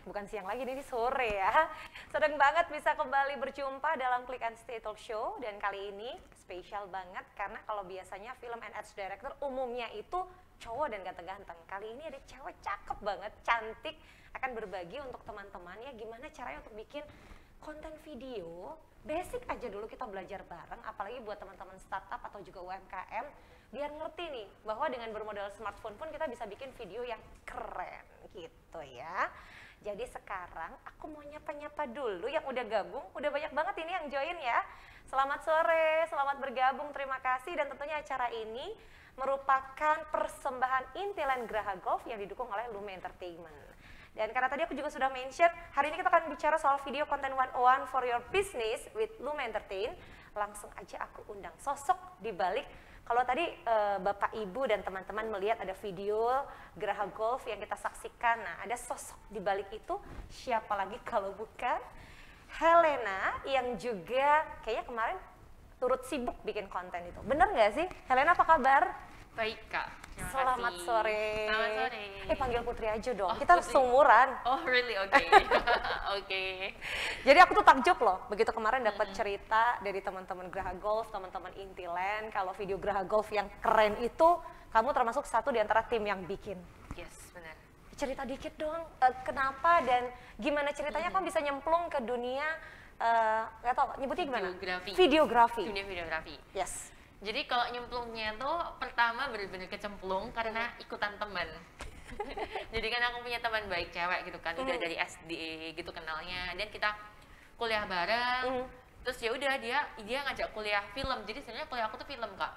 bukan siang lagi, ini sore ya. Seneng banget bisa kembali berjumpa dalam Click and Stay Talk Show. Dan kali ini spesial banget karena kalau biasanya film and ads director umumnya itu cowok dan ganteng-ganteng. Kali ini ada cewek cakep banget, cantik, akan berbagi untuk teman-teman ya gimana caranya untuk bikin konten video. Basic aja dulu kita belajar bareng, apalagi buat teman-teman startup atau juga UMKM, biar ngerti nih bahwa dengan bermodal smartphone pun kita bisa bikin video yang keren gitu ya. Jadi sekarang aku mau nyapa-nyapa dulu yang udah gabung, udah banyak banget ini yang join ya. Selamat sore, selamat bergabung, terima kasih. Dan tentunya acara ini merupakan persembahan Intiland Graha Golf yang didukung oleh Lume Entertainment. Dan karena tadi aku juga sudah mention, hari ini kita akan bicara soal video content 101 for your business with Lume Entertain. Langsung aja aku undang sosok di balik. Kalau tadi Bapak Ibu dan teman-teman melihat ada video Graha Golf yang kita saksikan, nah ada sosok di balik itu, siapa lagi kalau bukan Helena yang juga kayaknya kemarin turut sibuk bikin konten itu. Bener nggak sih? Helena apa kabar? Baik Kak, Selamat sore. Selamat sore. Panggil Putri aja dong, Oh, kita Putri. seumuran. Oh really? Oke. Oke. Jadi aku tuh takjub loh, begitu kemarin dapat cerita dari teman-teman Graha Golf, teman-teman Intiland, kalau video Graha Golf yang keren itu, kamu termasuk satu di antara tim yang bikin. Yes, benar. Cerita dikit dong, kenapa dan gimana ceritanya kamu bisa nyemplung ke dunia, nggak tau, nyebutnya gimana? Videografi. Dunia videografi. Yes. Jadi kalau nyemplungnya tuh pertama benar-benar kecemplung karena ikutan teman. Jadi kan aku punya teman baik cewek gitu kan, udah dari SD gitu kenalnya, dan kita kuliah bareng. Terus ya udah dia ngajak kuliah film. Jadi sebenarnya kuliah aku tuh film Kak.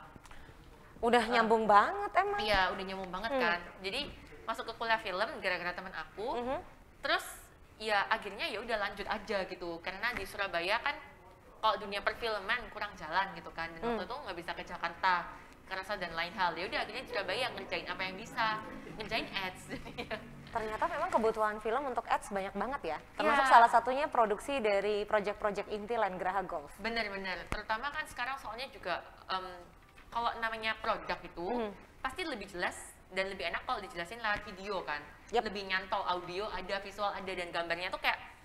Udah nyambung banget emang. Iya, udah nyambung banget kan. Jadi masuk ke kuliah film gara-gara teman aku. Terus ya akhirnya ya udah lanjut aja gitu. Karena di Surabaya kan kalau dunia perfilman kurang jalan gitu kan. Dan waktu itu nggak bisa ke Jakarta karena dan lain hal. Ya udah akhirnya di Surabaya ngerjain apa yang bisa, ngerjain ads. Ternyata memang kebutuhan film untuk ads banyak banget ya. Termasuk Ya. salah satunya produksi dari project-project Intiland Graha Golf. Bener-bener. Terutama kan sekarang soalnya juga kalau namanya produk itu pasti lebih jelas dan lebih enak kalau dijelasin lewat video kan. Lebih nyantol, audio ada, visual ada, dan gambarnya tuh kayak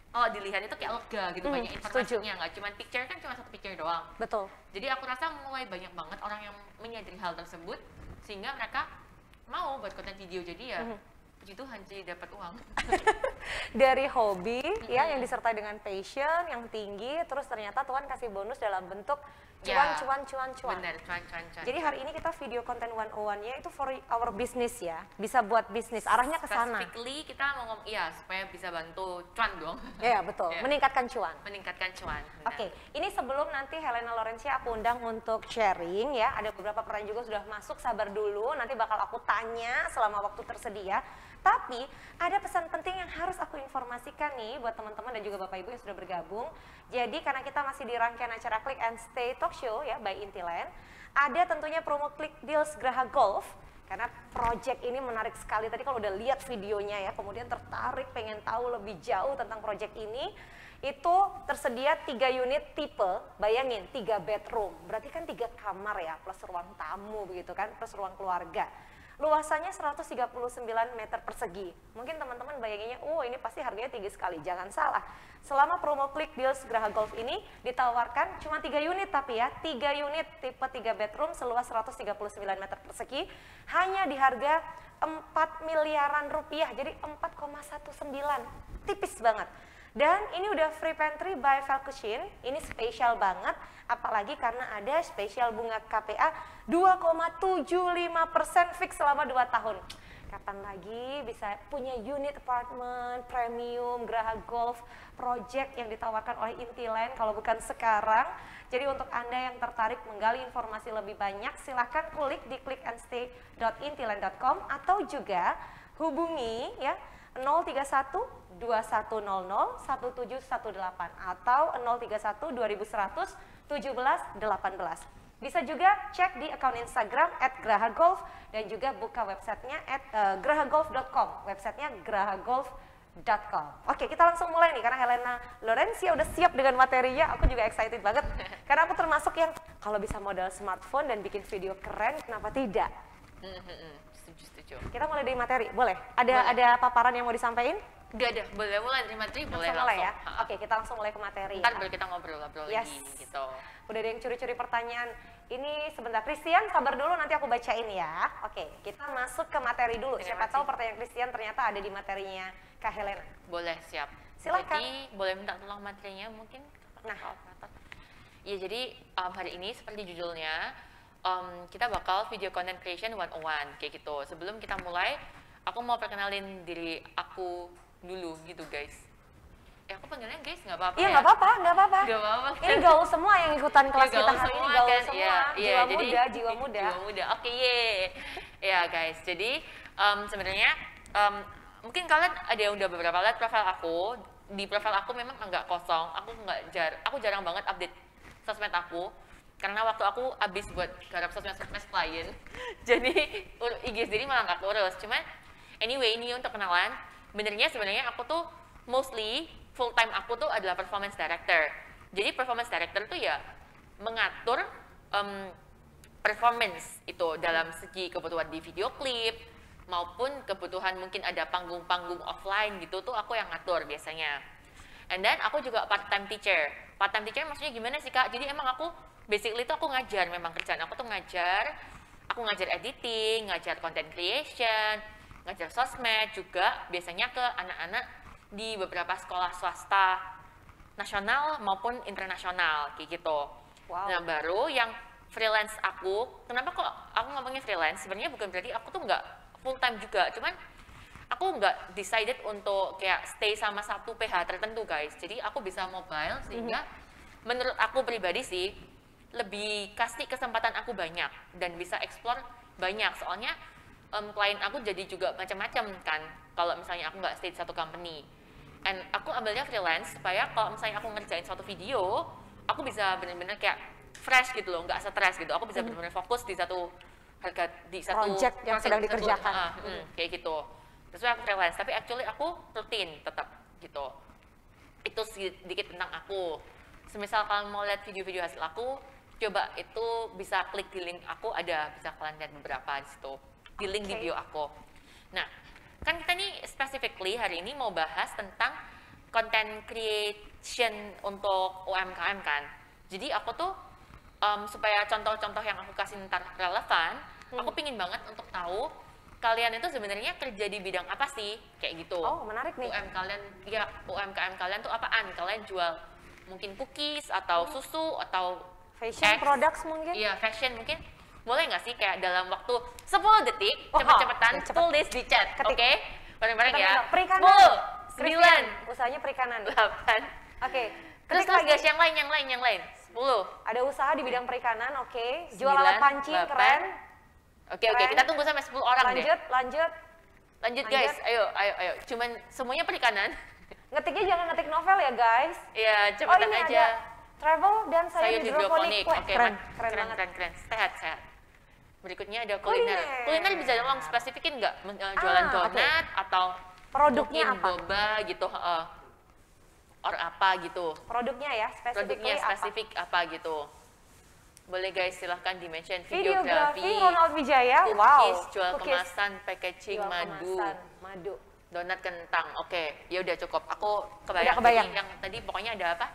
kalau dilihat itu kayak lega gitu, banyak informasinya, nggak cuma picture kan cuma satu picture doang. Betul. Jadi aku rasa mulai banyak banget orang yang menyadari hal tersebut sehingga mereka mau buat konten video. Jadi ya puji Tuhan sih dapat uang. Dari hobi ya yang disertai dengan passion yang tinggi, terus ternyata Tuhan kasih bonus dalam bentuk cuan. Bener, cuan. Jadi hari ini kita video konten 101-nya itu for our business ya, bisa buat bisnis, arahnya ke sana. Specifically kita mau iya supaya bisa bantu cuan dong. Iya betul, meningkatkan cuan. Meningkatkan cuan. Oke, ini sebelum nanti Helena Laurencia aku undang untuk sharing ya, ada beberapa pertanyaan juga sudah masuk, sabar dulu, nanti bakal aku tanya selama waktu tersedia. Tapi ada pesan penting yang harus aku informasikan nih buat teman-teman dan juga Bapak Ibu yang sudah bergabung. Jadi karena kita masih di rangkaian acara Click and Stay Talk Show ya by Intiland, ada tentunya promo Click Deals Graha Golf. Karena project ini menarik sekali, tadi kalau udah lihat videonya ya, kemudian tertarik pengen tahu lebih jauh tentang project ini, itu tersedia 3 unit tipe, bayangin 3 bedroom, berarti kan 3 kamar ya, plus ruang tamu begitu kan, plus ruang keluarga. Luasannya 139 meter persegi. Mungkin teman-teman bayanginnya, oh ini pasti harganya tinggi sekali. Jangan salah. Selama promo Click Deals Graha Golf ini ditawarkan cuma 3 unit tapi ya, 3 unit tipe 3 bedroom seluas 139 meter persegi hanya di harga 4 miliaran rupiah. Jadi 4,19. Tipis banget. Dan ini udah free pantry by Valkuchin, ini spesial banget, apalagi karena ada spesial bunga KPA 2,75% fix selama 2 tahun. Kapan lagi bisa punya unit apartemen, premium, Graha Golf, project yang ditawarkan oleh Intiland kalau bukan sekarang. Jadi untuk Anda yang tertarik menggali informasi lebih banyak, silahkan klik di clickandstay.intiland.com atau juga hubungi ya 031 2100 1718 atau 031 2100 1718. Bisa juga cek di akun Instagram @grahagolf dan juga buka websitenya grahagolf.com, websitenya grahagolf.com. Oke, kita langsung mulai nih karena Helena Laurencia udah siap dengan materinya. Aku juga excited banget karena aku termasuk yang kalau bisa modal smartphone dan bikin video keren, kenapa tidak? Setuju. Kita mulai dari materi, boleh? Ada paparan yang mau disampaikan? Gak ada, boleh mulai dari materi, boleh Langsung mulai ya? langsung. Oke, kita langsung mulai ke materi. Ntar ya. baru kita ngobrol-ngobrol Yes. lagi gitu. Udah ada yang curi-curi pertanyaan. Ini sebentar, Christian sabar dulu nanti aku bacain ya. Oke, kita masuk ke materi dulu. Terima Siapa kasih. tahu pertanyaan Christian ternyata ada di materinya Kak Helena. Boleh, siap. Silakan. Jadi boleh minta tolong materinya mungkin? Nah. Ya jadi hari ini seperti judulnya, kita bakal video content creation 101 kayak gitu. Sebelum kita mulai, aku mau perkenalin diri aku dulu gitu guys. Aku panggilnya guys nggak apa-apa Iya, ya? nggak apa-apa, nggak apa-apa. Nggak apa-apa. Ini gaul semua yang ikutan kelas kita gaul hari ini, semua gaul kan? semua. Iya, Jiwa jadi, muda, jiwa muda. Jiwa muda, oke ye. Ya guys, jadi sebenarnya mungkin kalian ada yang udah beberapa lihat profil aku. Di profil aku memang agak kosong. Aku jarang banget update sosmed aku. Karena waktu aku habis buat garap sosmed klien, jadi IG sendiri malah nggak kurus. Cuman anyway, ini untuk kenalan. Sebenarnya aku tuh mostly full time aku tuh adalah performance director. Jadi performance director tuh ya mengatur performance itu dalam segi kebutuhan di video klip maupun kebutuhan mungkin ada panggung-panggung offline gitu tuh aku yang ngatur biasanya. And then aku juga part time teacher. Part time teacher maksudnya gimana sih Kak? Jadi emang aku basically tuh aku ngajar, memang kerjaan aku tuh ngajar. Aku ngajar editing, ngajar content creation, ngajar sosmed juga biasanya ke anak-anak di beberapa sekolah swasta nasional maupun internasional kayak gitu. Wow. Nah baru yang freelance aku, kenapa kok aku ngomongnya freelance? Sebenarnya bukan berarti aku tuh nggak full time juga, cuman aku nggak decided untuk kayak stay sama satu PH tertentu guys. Jadi aku bisa mobile sehingga menurut aku pribadi sih lebih kasih kesempatan aku banyak dan bisa explore banyak. Soalnya klien aku jadi juga macam-macam kan. Kalau misalnya aku nggak stay di satu company, and aku ambilnya freelance supaya kalau misalnya aku ngerjain suatu video, aku bisa bener-bener kayak fresh gitu loh, nggak stres gitu. Aku bisa bener-bener fokus di satu Project yang sedang dikerjakan. Kayak gitu. Terus aku freelance, tapi actually aku rutin tetap gitu. Itu sedikit tentang aku. Semisal kalian mau lihat video-video hasil aku, coba itu bisa klik di link aku, ada bisa kalian lihat beberapa di situ. Di link di bio aku. Nah, kan kita nih specifically hari ini mau bahas tentang content creation untuk UMKM kan. Jadi aku tuh supaya contoh-contoh yang aku kasih ntar relevan, aku pingin banget untuk tahu kalian itu sebenarnya kerja di bidang apa sih, kayak gitu. Oh, menarik nih. UMKM kalian tuh apaan? Kalian jual mungkin cookies atau susu atau Fashion products mungkin? Iya, fashion mungkin. Boleh nggak sih kayak dalam waktu 10 detik, cepet-cepetan tulis di chat, oke? Bareng-bareng ya. Perikanan. 10, 9, usahanya perikanan. 8. Oke. Terus guys, yang lain. 10. Ada usaha di bidang perikanan, oke. Jual 9, alat pancing, 8. keren. Oke, kita tunggu sampai 10 orang deh. Lanjut guys, ayo. Cuman semuanya perikanan. Ngetiknya jangan ngetik novel ya guys. Iya, cepetan ini aja. ada travel dan sayur hidroponik. Wah, Oke, keren banget. keren. Sehat. Berikutnya ada kuliner. Kuliner bisa tolong spesifikin nggak? Jualan donat atau produknya mungkin apa? boba gitu, or apa gitu. Produknya ya, Produknya spesifik apa gitu. Boleh guys, silahkan di-mention videografi. videografi, Ronald Wijaya, cookies, wow. jual kemasan, packaging, madu. Donat kentang. Oke, ya udah cukup. Aku kebayang. Kebayang. Yang tadi pokoknya ada apa?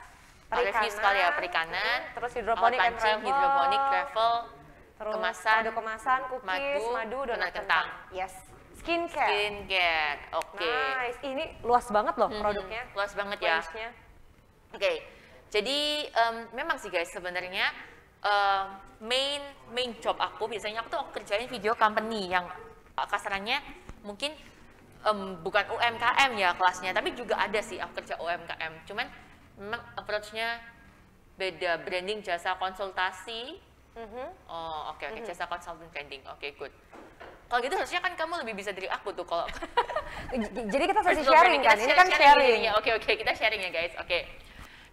Perikanan, review sekali ya, perikanan, terus hidroponik alat and pancing, travel, hidroponik, travel, terus kemasan, madu kemasan, cookies, madu, donat kentang. Yes. Skincare. Oke. Nice. Ini luas banget loh produknya. Luas banget ya. Range-nya. Oke. Jadi memang sih guys sebenarnya main job aku biasanya aku kerjain video company yang kasarannya mungkin bukan UMKM ya kelasnya, tapi juga ada sih aku kerja UMKM. Cuman memang approach-nya beda, branding jasa konsultasi. Oh, oke. Jasa consultant branding. Oke, good. Kalau gitu harusnya kan kamu lebih bisa dari aku tuh kalau Jadi kita sesi sharing kan? Ini kan sharing. Oke, kita sharing ya guys. Oke.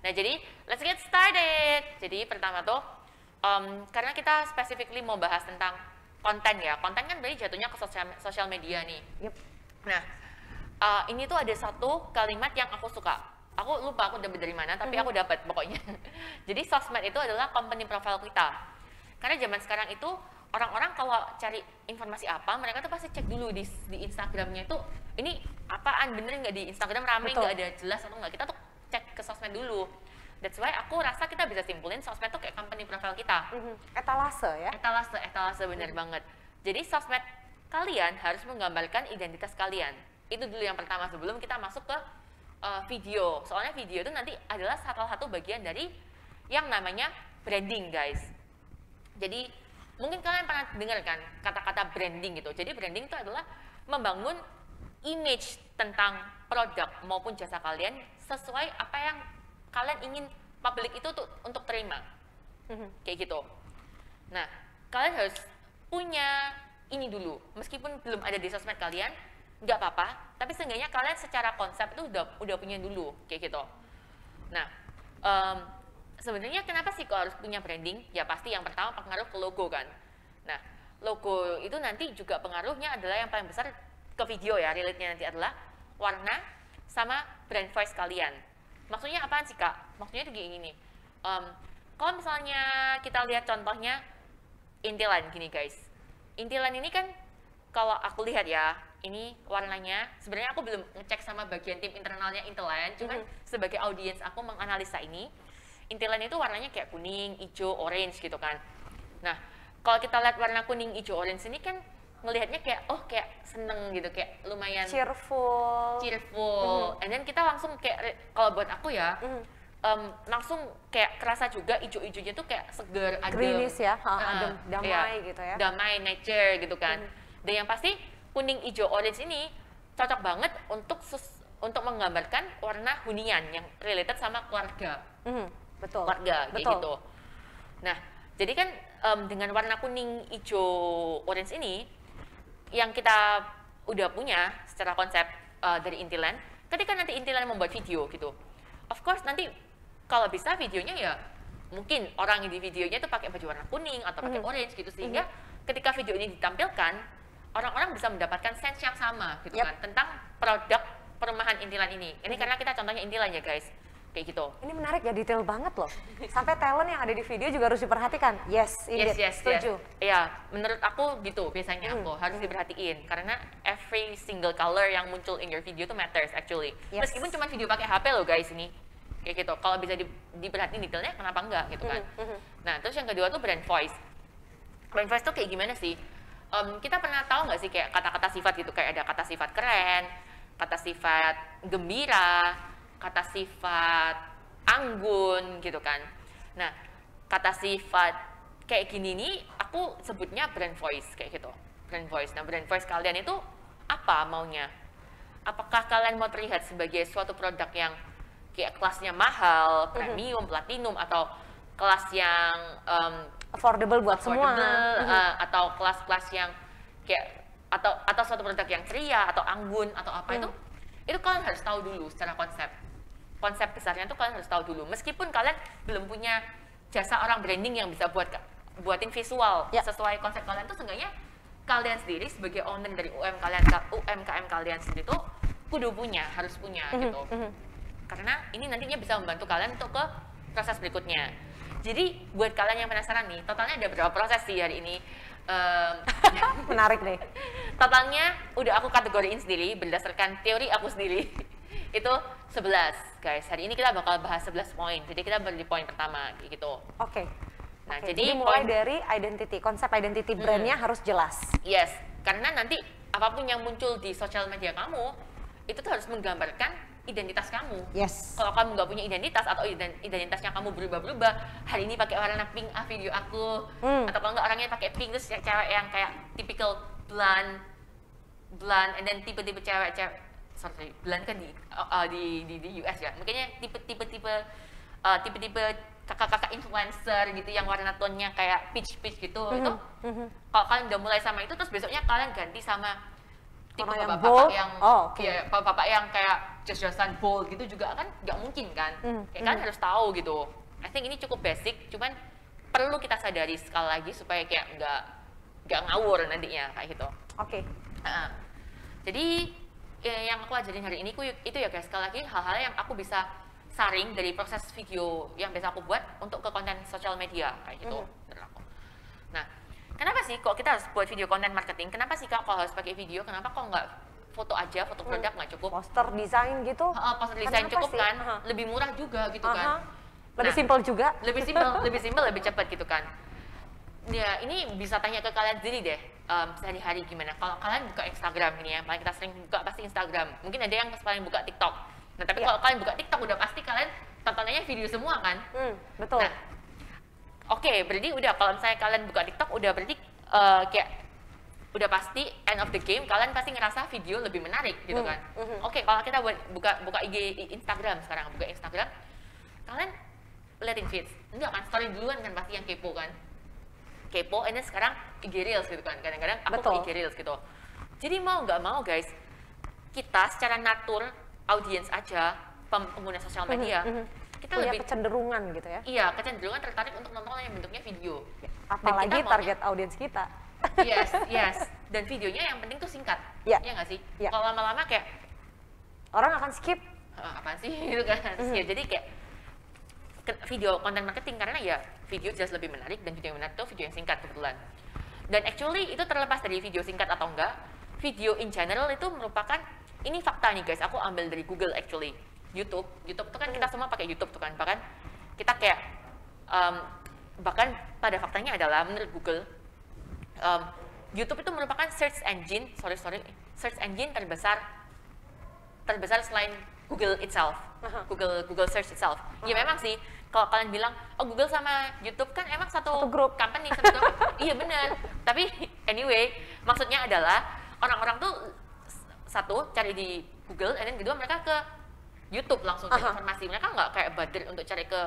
Nah, jadi let's get started. Jadi pertama tuh karena kita specifically mau bahas tentang konten ya. Konten kan berarti jatuhnya ke sosial media nih. Yep. Nah, ini tuh ada satu kalimat yang aku suka. Aku lupa aku dapat dari mana, tapi aku dapat pokoknya. Jadi sosmed itu adalah company profile kita. Karena zaman sekarang itu orang-orang kalau cari informasi apa, mereka tuh pasti cek dulu di Instagramnya itu, ini apaan, bener nggak di Instagram rame, nggak ada jelas atau nggak, kita tuh cek ke sosmed dulu. That's why aku rasa kita bisa simpulin sosmed tuh kayak company profile kita. Etalase ya? Etalase bener banget. Jadi sosmed kalian harus menggambarkan identitas kalian. Itu dulu yang pertama sebelum kita masuk ke video. Soalnya video itu nanti adalah salah satu bagian dari yang namanya branding, guys. Jadi mungkin kalian pernah dengar kan kata-kata branding gitu. Jadi branding itu adalah membangun image tentang produk maupun jasa kalian sesuai apa yang kalian ingin publik itu untuk terima. Kayak gitu. Nah, kalian harus punya ini dulu. Meskipun belum ada di sosmed kalian, nggak apa-apa, tapi seenggaknya kalian secara konsep itu udah punya dulu, kayak gitu. Nah, sebenarnya kenapa sih kok harus punya branding? Ya pasti yang pertama pengaruh ke logo kan. Nah, logo itu nanti juga pengaruhnya adalah yang paling besar ke video ya, relate-nya nanti adalah warna sama brand voice kalian. Maksudnya apaan sih Kak? Maksudnya itu gini, kalau misalnya kita lihat contohnya Intiland gini guys. Intiland ini kan kalau aku lihat ya, ini warnanya, sebenarnya aku belum ngecek sama bagian tim internalnya Intiland, cuman sebagai audiens aku menganalisa ini, Intiland itu warnanya kayak kuning, hijau, orange gitu kan. Nah, kalau kita lihat warna kuning, hijau, orange ini kan ngelihatnya kayak, oh kayak seneng gitu, kayak lumayan cheerful. And then kita langsung kayak, kalau buat aku ya, langsung kayak kerasa juga hijau-hijaunya tuh kayak seger, adem. Greenish ya, adem, damai iya, gitu ya. Damai, nature gitu kan. Dan yang pasti kuning, hijau, orange ini cocok banget untuk menggambarkan warna hunian yang related sama keluarga. Betul. Keluarga kayak gitu. Nah, jadi kan dengan warna kuning, hijau, orange ini yang kita udah punya secara konsep dari Intiland, ketika nanti Intiland membuat video gitu, of course nanti kalau bisa videonya ya mungkin orang yang di videonya itu pakai baju warna kuning atau pakai orange gitu, sehingga ketika video ini ditampilkan orang-orang bisa mendapatkan sense yang sama gitu kan tentang produk perumahan Intiland ini. Ini karena kita contohnya Intiland ya guys, kayak gitu. Ini menarik ya, detail banget loh. Sampai talent yang ada di video juga harus diperhatikan. Yes, setuju. Iya, menurut aku gitu biasanya aku harus diperhatiin karena every single color yang muncul in your video itu matters actually. Meskipun cuma video pakai HP loh guys ini. Kayak gitu. Kalau bisa diperhatiin detailnya kenapa enggak gitu kan. Nah, terus yang kedua tuh brand voice. Brand voice tuh kayak gimana sih? Kita pernah tahu nggak sih kayak kata-kata sifat gitu, kayak ada kata sifat keren, kata sifat gembira, kata sifat anggun gitu kan. Nah, kata sifat kayak gini nih aku sebutnya brand voice kayak gitu. Brand voice. Nah, brand voice kalian itu apa maunya? Apakah kalian mau terlihat sebagai suatu produk yang kayak kelasnya mahal, premium, platinum, atau kelas yang affordable buat semua, atau kelas-kelas yang kayak atau suatu produk yang ceria atau anggun atau apa itu kalian harus tahu dulu secara konsep besarnya tuh kalian harus tahu dulu. Meskipun kalian belum punya jasa orang branding yang bisa buatin visual sesuai konsep kalian, tuh seenggaknya kalian sendiri sebagai owner dari UMKM kalian sendiri tuh harus punya gitu. Karena ini nantinya bisa membantu kalian untuk ke proses berikutnya. Jadi buat kalian yang penasaran nih, totalnya ada berapa proses sih hari ini? Menarik nih. Totalnya udah aku kategoriin sendiri berdasarkan teori aku sendiri. Itu 11 guys. Hari ini kita bakal bahas 11 poin. Jadi kita baru di poin pertama gitu. Oke. Nah, jadi mulai dari identity, konsep identity brandnya harus jelas. Yes, karena nanti apapun yang muncul di sosial media kamu itu tuh harus menggambarkan identitas kamu. Yes. Kalau kamu nggak punya identitas atau identitasnya kamu berubah-berubah, hari ini pakai warna pink video aku, atau kalau nggak orangnya pakai pink terus ya cewek yang kayak typical blonde, and then tipe-tipe cewek-cewek, sorry, blonde kan di US ya, makanya tipe-tipe kakak-kakak influencer gitu yang warna tone-nya kayak peach gitu, itu kalau kalian udah mulai sama itu, terus besoknya kalian ganti sama tipe bapak-bapak yang bapak-bapak yang kayak jas-jasan bold gitu juga kan nggak mungkin kan. Kayak kalian harus tahu gitu. I think ini cukup basic, cuman perlu kita sadari sekali lagi supaya kayak nggak ngawur nantinya kayak gitu. Oke. Jadi yang aku ajarin hari ini itu ya guys, sekali lagi hal-hal yang aku bisa saring dari proses video yang biasa aku buat untuk ke konten sosial media kayak gitu. Nah, kenapa sih kok kita harus buat video konten marketing? Kenapa sih Kak kalau harus pakai video? Kenapa kok nggak foto aja, foto produk nggak cukup? Poster desain gitu. Poster desain Kenapa cukup sih? kan? Lebih murah juga gitu kan? Lebih Nah, simpel juga. lebih simpel, lebih cepat gitu kan. Ya, ini bisa tanya ke kalian sendiri deh, sehari-hari gimana. Kalau kalian buka Instagram ini ya, paling kita sering buka pasti Instagram. Mungkin ada yang paling buka TikTok. Nah, tapi kalau kalian buka TikTok udah pasti kalian tontonannya video semua kan? Betul. Nah, oke, berarti udah kalau misalnya kalian buka TikTok udah berarti kayak udah pasti end of the game kalian pasti ngerasa video lebih menarik gitu kan. Oke, kalau kita buka IG Instagram sekarang, buka Instagram, kalian liatin feeds. Enggak kan, story duluan kan pasti yang kepo kan. Kepo, and then sekarang IG Reels gitu kan. Kadang-kadang aku ke IG Reels gitu. Jadi mau nggak mau guys, kita secara natur audiens aja, pengguna sosial media, kita punya lebih kecenderungan gitu ya. Iya, kecenderungan tertarik untuk nonton yang bentuknya video. Apalagi target audiens kita. Yes. Dan videonya yang penting tuh singkat. Iya nggak sih? Ya. Kalau lama-lama kayak orang akan skip. Apaan sih gitu kan? Skip. Jadi kayak video konten marketing karena ya video jelas lebih menarik dan video yang menarik tuh video yang singkat kebetulan. Dan actually itu terlepas dari video singkat atau enggak, video in general itu merupakan, ini fakta nih guys, aku ambil dari Google actually. YouTube itu kan kita semua pakai YouTube tuh kan, bahkan kita kayak bahkan pada faktanya adalah menurut Google YouTube itu merupakan search engine terbesar selain Google itself, Google search itself. Ya memang sih, kalau kalian bilang, oh Google sama YouTube kan emang satu grup company, satu grup. Iya benar. Tapi anyway, maksudnya adalah orang-orang tuh satu cari di Google, and then kedua mereka ke YouTube langsung cari informasi. Mereka nggak kayak bader untuk cari ke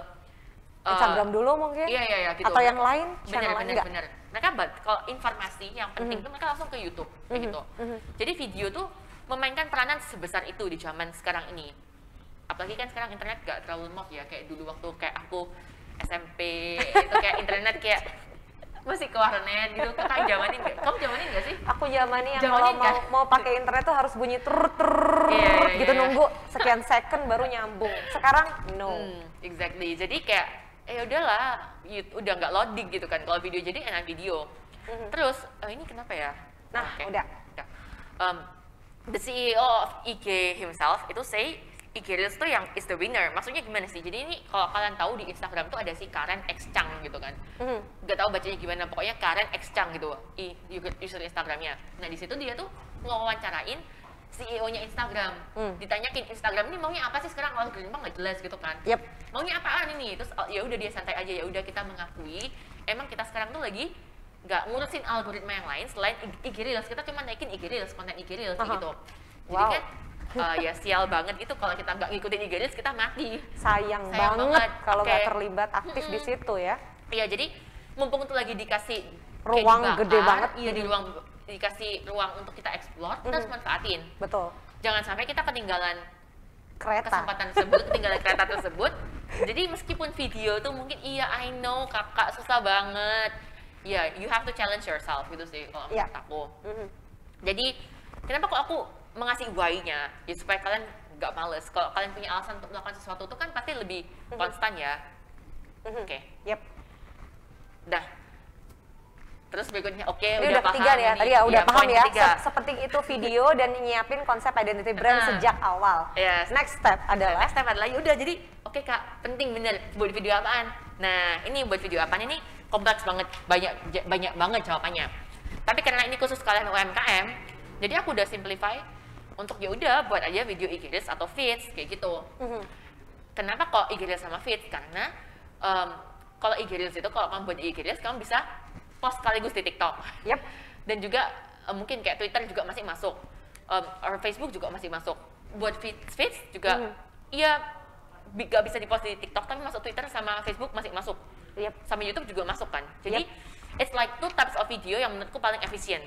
Instagram dulu mungkin. Iya gitu. Atau yang lain, Bener. Mereka kalau informasi yang penting itu mereka langsung ke YouTube kayak gitu. Jadi video tuh memainkan peranan sebesar itu di zaman sekarang ini. Apalagi kan sekarang internet gak terlalu lemot ya, kayak dulu waktu kayak aku SMP itu kayak internet kayak masih ke warnet gitu. Kakak zamanin nggak? Kamu zamanin nggak sih? Aku zamanin yang kalau mau pakai internet tuh harus bunyi gitu, nunggu sekian second baru nyambung. Sekarang no. Exactly. Jadi kayak ya udahlah, udah nggak loading gitu kan kalau video, jadi enak video. Terus ini kenapa ya? Nah, udah. The CEO of IG himself itu say IG Reels tuh yang is the winner. Maksudnya gimana sih? Jadi ini kalau kalian tahu di Instagram tuh ada si Karen X Chang gitu kan. Gak tahu bacanya gimana, pokoknya Karen X Chang gitu user Instagramnya. Nah di situ dia tuh ngewawancarain CEO-nya Instagram. Ditanyakin Instagram ini maunya apa sih sekarang, algoritma nggak jelas gitu kan. Maunya apaan ini? Terus ya udah dia santai aja, ya udah kita mengakui emang kita sekarang tuh lagi nggak ngurusin algoritma yang lain selain IG Reels. Kita cuma naikin IG Reels, konten IG Reels gitu. Jadi kan ya sial banget gitu kalau kita nggak ngikutin IG Reels, kita mati. Sayang banget kalau nggak terlibat aktif di situ ya. Iya, jadi mumpung tuh lagi dikasih ruang gede banget. Iya, dikasih ruang untuk kita explore, kita harus manfaatin. Betul. Jangan sampai kita ketinggalan kesempatan tersebut, ketinggalan kereta tersebut. Jadi meskipun video tuh mungkin iya I know kakak susah banget. Ya, you have to challenge yourself gitu sih kalau menurut aku. Jadi kenapa kok aku mengasih why-nya? Ya supaya kalian nggak males. Kalau kalian punya alasan untuk melakukan sesuatu itu kan pasti lebih konstan ya. Oke. Dah. Terus berikutnya, ini udah ketiga nih ya, tadi ya udah paham ya, sepenting itu video dan nyiapin konsep identity brand sejak awal. Next step adalah udah, jadi oke kak, penting bener, buat video apaan? Nah ini buat video apaan ini kompleks banget, banyak banget jawabannya. Tapi karena ini khusus kalian UMKM, jadi aku udah simplify untuk ya udah buat aja video IG Reels atau feeds kayak gitu. Kenapa kok IG Reels sama feeds? Karena kalau IG Reels itu kalau kamu buat IG Reels kamu bisa post sekaligus di TikTok. Dan juga mungkin kayak Twitter juga masih masuk, or Facebook juga masih masuk. Buat feeds juga, iya gak bisa dipost di TikTok tapi masuk Twitter sama Facebook masih masuk. Sama YouTube juga masuk kan. Jadi it's like two types of video yang menurutku paling efisien.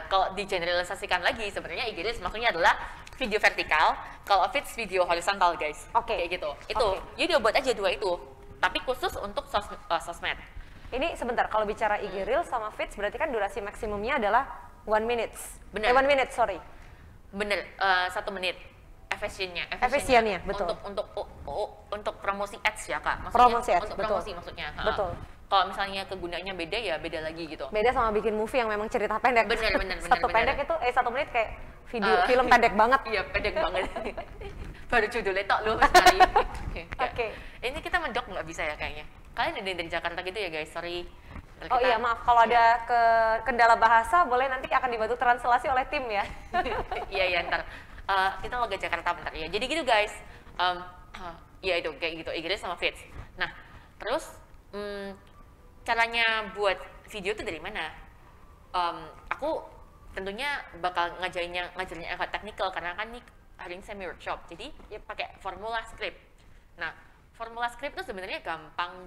Kalau digeneralisasikan lagi sebenarnya IG Reels maksudnya adalah video vertikal, kalau feeds video horizontal guys. Kayak gitu. Itu. Jadi buat aja dua itu. Tapi khusus untuk sosmed. Ini sebentar, kalau bicara IG Reels sama feeds berarti kan durasi maksimumnya adalah 1 minute. Bener. 1 minute, sorry. Bener, 1 menit. Efisiennya, betul. Untuk promosi ads ya kak. Promosi ads, untuk betul. promosi maksudnya. Betul. Kalau misalnya kegunaannya beda ya beda lagi gitu. Beda sama bikin movie yang memang cerita pendek. Bener. Satu pendek itu 1 menit kayak film pendek banget. Iya, pendek banget. Baru judulnya tok lu sekali. Oke. Ini kita mendok nggak bisa ya kayaknya. Kalian ada yang dari Jakarta gitu ya guys, sorry. Oh iya maaf, kalau ada kendala bahasa boleh nanti akan dibantu translasi oleh tim ya. Iya ntar. Kita logo Jakarta bentar ya. Jadi gitu guys. Ya itu kayak gitu, Inggris sama Fits. Nah, terus caranya buat video itu dari mana? Aku tentunya bakal ngajarinnya agak teknikal karena kan nih hari ini semi workshop. Jadi ya pakai formula script. Nah, formula script itu sebenarnya gampang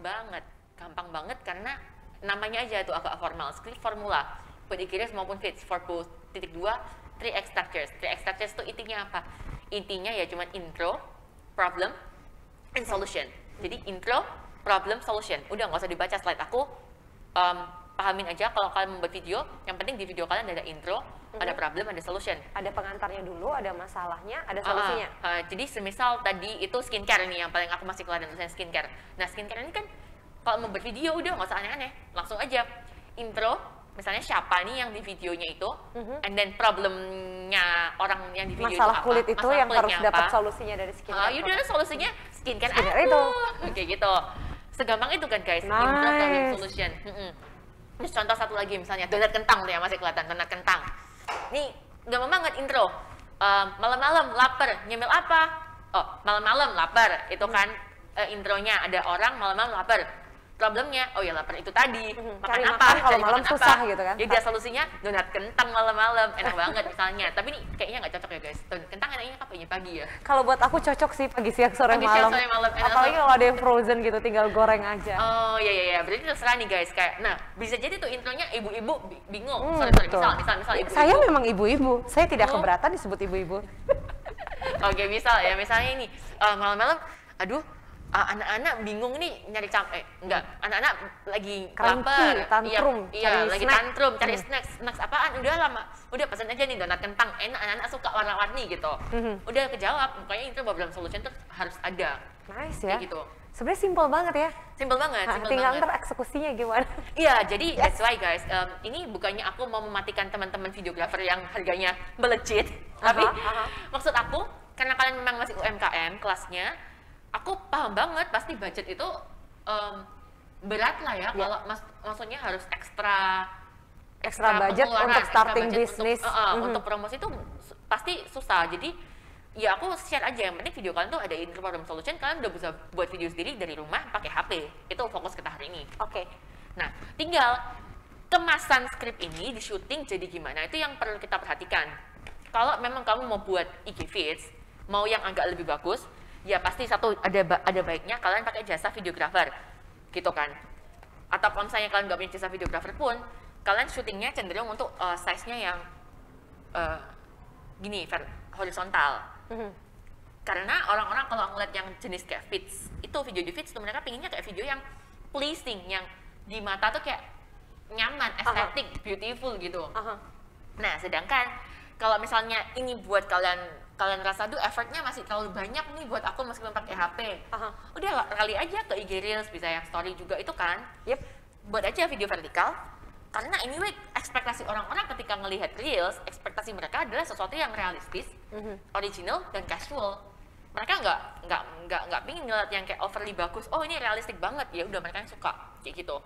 banget karena namanya aja tuh agak formal. Script formula buat Inggris maupun Fits for both .2 3x structures. 3x structures itu intinya apa? Intinya ya cuma intro, problem, and solution. Jadi intro, problem, solution. Udah nggak usah dibaca slide aku. Pahamin aja kalau kalian membuat video, yang penting di video kalian ada intro, ada problem, ada solution. Ada pengantarnya dulu, ada masalahnya, ada solusinya. Jadi semisal tadi itu skincare nih yang paling aku masih keluarin tulisan skincare. Nah skincare ini kan kalau membuat video udah nggak usah aneh-aneh, langsung aja intro. Misalnya siapa nih yang di videonya itu, and then problemnya orang yang di video masalah itu kulit apa? itu yang harus dapat solusinya dari skincare. Yaudah solusinya skincare itu. Kayak gitu. Segampang itu kan guys, intro problem solution. Terus contoh satu lagi misalnya donat kentang tuh ya masih kelihatan donat kentang. Nih gampang banget intro. Malam-malam lapar, nyemil apa? Oh malam-malam lapar itu kan intronya ada orang malam-malam lapar. Problemnya, oh ya lapar itu tadi, Cari makan makan apa? kalau malam susah gitu kan. Jadi dia solusinya donat kentang malam-malam, enak banget misalnya. Tapi ini kayaknya nggak cocok ya guys. Donat kentang enaknya kapan pagi ya? Kalau buat aku cocok sih pagi siang sore malam. Apalagi kalau ada yang frozen gitu tinggal goreng aja. Oh iya, berarti terserah nih guys. Kayak, nah bisa jadi tuh intronya ibu-ibu bingung. Sorry, misal ibu-ibu. Saya memang ibu-ibu, saya tidak keberatan disebut ibu-ibu. Oke, misal ya misalnya ini malam-malam, aduh. Anak-anak bingung nih nyari anak-anak lagi lapar, tantrum, iya lagi tantrum, cari snacks apaan, udah pesan aja nih donat kentang, enak, anak-anak suka warna-warni gitu, udah kejawab, makanya itu problem solution tuh harus ada. Nice ya. Gitu. Sebenarnya simpel banget ya. Simpel banget. Tinggal ntar eksekusinya gimana? Iya, jadi that's why guys, ini bukannya aku mau mematikan teman-teman videografer yang harganya melejit, tapi maksud aku karena kalian memang masih UMKM kelasnya. Aku paham banget pasti budget itu berat lah ya kalau maksudnya harus ekstra budget untuk starting bisnis untuk promosi itu pasti susah. Jadi ya aku share aja yang penting video kalian tuh ada intro problem solution, kalian udah bisa buat video sendiri dari rumah pakai HP. Itu fokus kita hari ini. Oke. Nah, tinggal kemasan skrip ini di syuting jadi gimana, itu yang perlu kita perhatikan. Kalau memang kamu mau buat IG feeds, mau yang agak lebih bagus, ya pasti satu ada baiknya kalian pakai jasa videographer gitu kan. Atau kalau misalnya kalian nggak punya jasa videographer pun, kalian syutingnya cenderung untuk size-nya yang gini, horizontal. Karena orang-orang kalau ngeliat yang jenis kayak feeds, itu video di feeds tuh mereka pinginnya kayak video yang pleasing, yang di mata tuh kayak nyaman, estetik, beautiful gitu. Nah, sedangkan kalau misalnya ini buat kalian rasa tuh effortnya masih terlalu banyak nih buat aku meskipun pakai HP. Udah kali aja ke IG Reels, bisa yang story juga itu kan. Buat aja video vertikal. Karena anyway ekspektasi orang-orang ketika ngelihat Reels, ekspektasi mereka adalah sesuatu yang realistis, original dan casual. Mereka nggak pingin ngeliat yang kayak overly bagus. Oh ini realistik banget, ya udah mereka yang suka kayak gitu.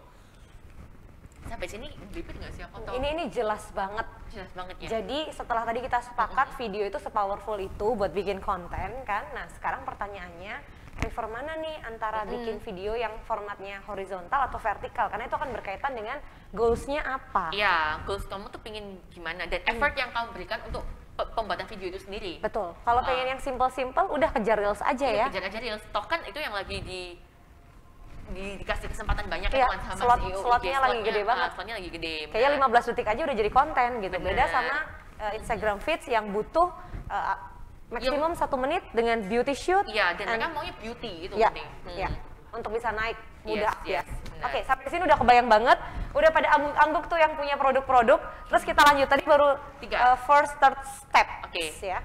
Sampai sini belibet nggak sih aku? Ini jelas banget. Jelas banget ya. Jadi setelah tadi kita sepakat video itu sepowerful itu buat bikin konten kan. Nah sekarang pertanyaannya, prefer mana nih antara bikin video yang formatnya horizontal atau vertikal? Karena itu akan berkaitan dengan goals-nya apa. Iya, goals kamu tuh pingin gimana dan effort yang kamu berikan untuk pembuatan video itu sendiri. Betul. Kalau pengen yang simple-simple, udah kejar Reels aja ya. Kejar aja Reels. Toh kan itu yang lagi dikasih kesempatan banyak ya, kan sama CEO. Slotnya lagi gede banget. Slotnya lagi gede. Kayaknya 15 detik aja udah jadi konten gitu. Beda sama Instagram Feeds yang butuh maksimum 1 menit dengan beauty shoot. Iya, dan mereka maunya beauty itu ya, penting. Ya, untuk bisa naik mudah. Yes, Oke, sampai sini udah kebayang banget. Udah pada angguk-angguk tuh yang punya produk-produk. Terus kita lanjut, tadi baru first third step. Ya.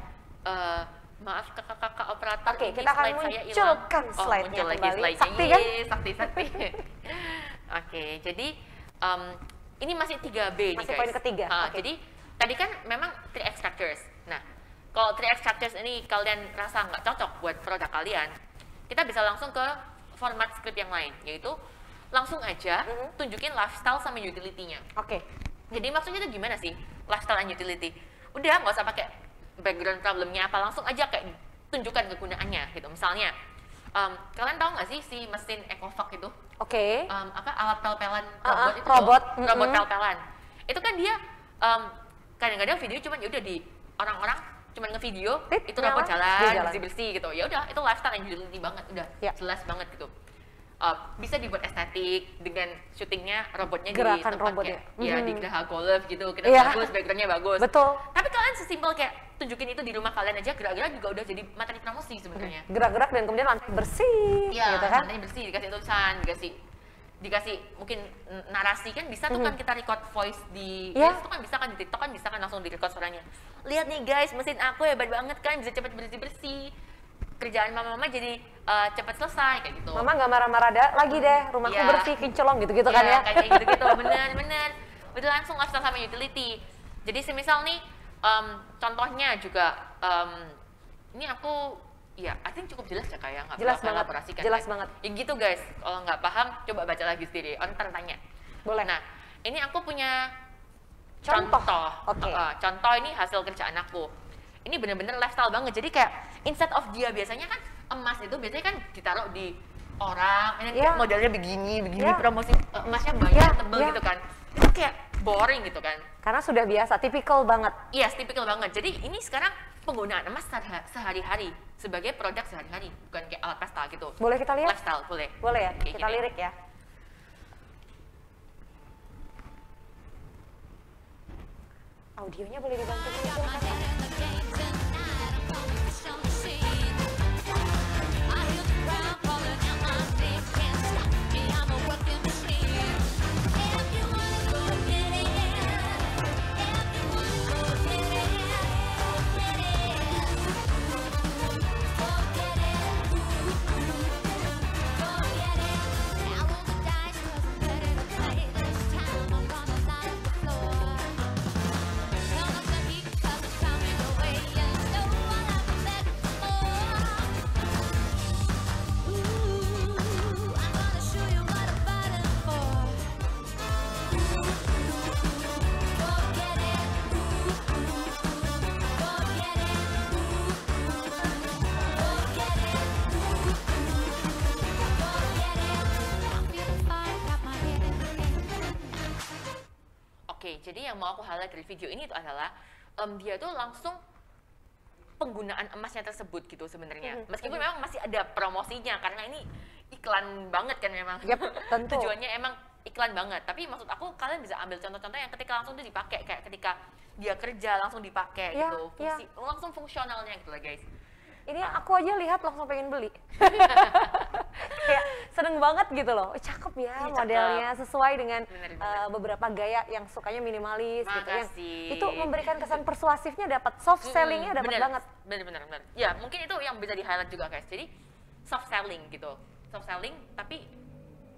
Maaf kakak-kakak operator. Oke, kita akan munculkan slide-nya kembali. Sakti kan? Sakti. Oke, jadi ini masih 3B nih Masih guys. poin ketiga, oke. Jadi tadi kan memang 3X factors. Nah, kalau 3X factors ini kalian rasa nggak cocok buat produk kalian, kita bisa langsung ke format script yang lain, yaitu langsung aja tunjukin lifestyle sama utility-nya. Oke. Jadi maksudnya itu gimana sih lifestyle and utility? Udah nggak usah pakai background problemnya apa, langsung aja kayak tunjukkan kegunaannya gitu. Misalnya, kalian tahu nggak sih si mesin EcoVac itu? Oke. Apa alat pel-pelan robot itu robot. loh, robot pel-pelan. Itu kan dia kadang-kadang video cuma ya udah di orang-orang cuma ngevideo Tit, itu robot nyala, dia jalan jalan. bersih-bersih gitu. Ya udah itu lifestyle and utility banget, udah Ya. jelas banget gitu. Bisa dibuat estetik dengan syutingnya robotnya Gerakan di tempat robotnya. kayak ya di geraha golf gitu, kita Iya. bagus, backgroundnya bagus. Betul. Tapi kalian sesimpel kayak tunjukin itu di rumah kalian aja, gerak-gerak juga udah jadi materi promosi sebenarnya. Gerak-gerak dan kemudian lantai bersih, Iya, gitu kan? lantainya bersih, dikasih tulisan, dikasih mungkin narasi kan bisa tuh kan kita record voice di Iya. Reels tuh kan bisa kan di TikTok kan bisa kan langsung di record suaranya. Lihat nih guys, mesin aku hebat banget kan, bisa cepet bersih-bersih. Kerjaan mama-mama jadi cepat selesai kayak gitu. Mama nggak marah-marah lagi deh, rumahku Iya. bersih, kinclong gitu-gitu kan ya? Kayak gitu-gitu, bener. Betul, langsung lifestyle sama utility. Jadi semisal nih, contohnya juga, ini aku, ya, I think cukup jelas ya kayak nggak Jelas perlu banget, elaborasikan, jelas kan? banget. Ya gitu guys, kalau nggak paham coba baca lagi sendiri, ntar tanya. Boleh. Nah, ini aku punya Contoh. contoh. Oke. Contoh ini hasil kerjaan aku. Ini bener-bener lifestyle banget. Jadi kayak instead of dia biasanya kan emas itu biasanya kan ditaruh di orang, ini Iya. modelnya begini, Iya. promosi emasnya banyak, Iya, tebel iya. gitu kan. Itu kayak boring gitu kan. Karena sudah biasa, tipikal banget. Iya, tipikal banget. Jadi ini sekarang penggunaan emas sehari-hari sebagai produk sehari-hari, bukan kayak alat pesta gitu. Boleh kita lihat? Lifestyle, boleh. Boleh ya? Kayak Kita gini. lirik ya. Audionya boleh dibantu munculkan. Oke, jadi yang mau aku highlight dari video ini itu adalah dia tuh langsung penggunaan emasnya tersebut gitu sebenarnya. Meskipun memang masih ada promosinya karena ini iklan banget kan memang. Yap, tentu. Tujuannya emang iklan banget. Tapi maksud aku kalian bisa ambil contoh-contoh yang ketika langsung itu dipakai, kayak ketika dia kerja langsung dipakai Ya, gitu. ya. Langsung fungsionalnya gitu lah guys. Ini aku aja lihat langsung pengen beli. Kayak seneng banget gitu loh. Cakep ya Iya, cakep. modelnya, sesuai dengan Bener. beberapa gaya yang sukanya minimalis gitu. Yang Makasih. itu memberikan kesan persuasifnya dapat, soft sellingnya dapat Bener, banget. bener. Ya mungkin itu yang bisa di highlight juga guys. Jadi soft selling gitu, soft selling tapi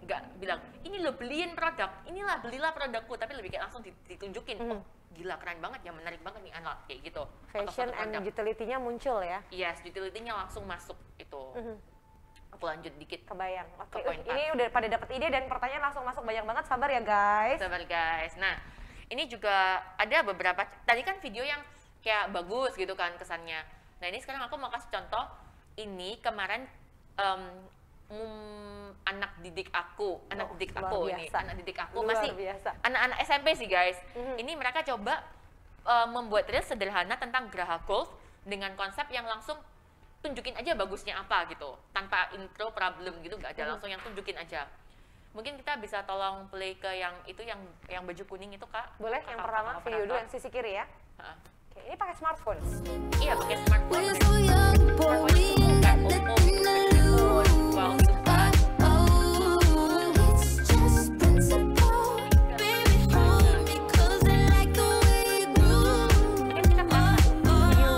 nggak bilang ini lo beliin produk, inilah belilah produkku, tapi lebih kayak langsung ditunjukin. Oh, gila keren banget ya, menarik banget nih anak kayak gitu. Atau Fashion suatu and produk. utility-nya muncul ya. Yes, utility-nya langsung masuk itu. Aku lanjut dikit. Kebayang. Oke, Ke poin ini udah pada dapat ide dan pertanyaan langsung masuk banyak banget. Sabar ya guys. Sabar guys. Nah, ini juga ada beberapa, tadi kan video yang kayak bagus gitu kan kesannya. Nah ini sekarang aku mau kasih contoh. Ini kemarin anak didik aku, luar biasa. anak didik aku Luar masih biasa. anak-anak SMP sih guys. Ini mereka coba membuat reels sederhana tentang geraha golf dengan konsep yang langsung tunjukin aja bagusnya apa gitu, tanpa intro problem gitu, nggak ada, langsung yang tunjukin aja. Mungkin kita bisa tolong play ke yang itu yang baju kuning itu kak. Boleh yang pertama video dulu yang sisi kiri ya. Heeh. Oke, ini pakai smartphone. Iya pakai smartphone. We're so young, boy, we ain't got nothing to lose. Wow, itu kan. Oh, it's just principle. Baby, hold me 'cause I like the way you groove. Kan kita pas video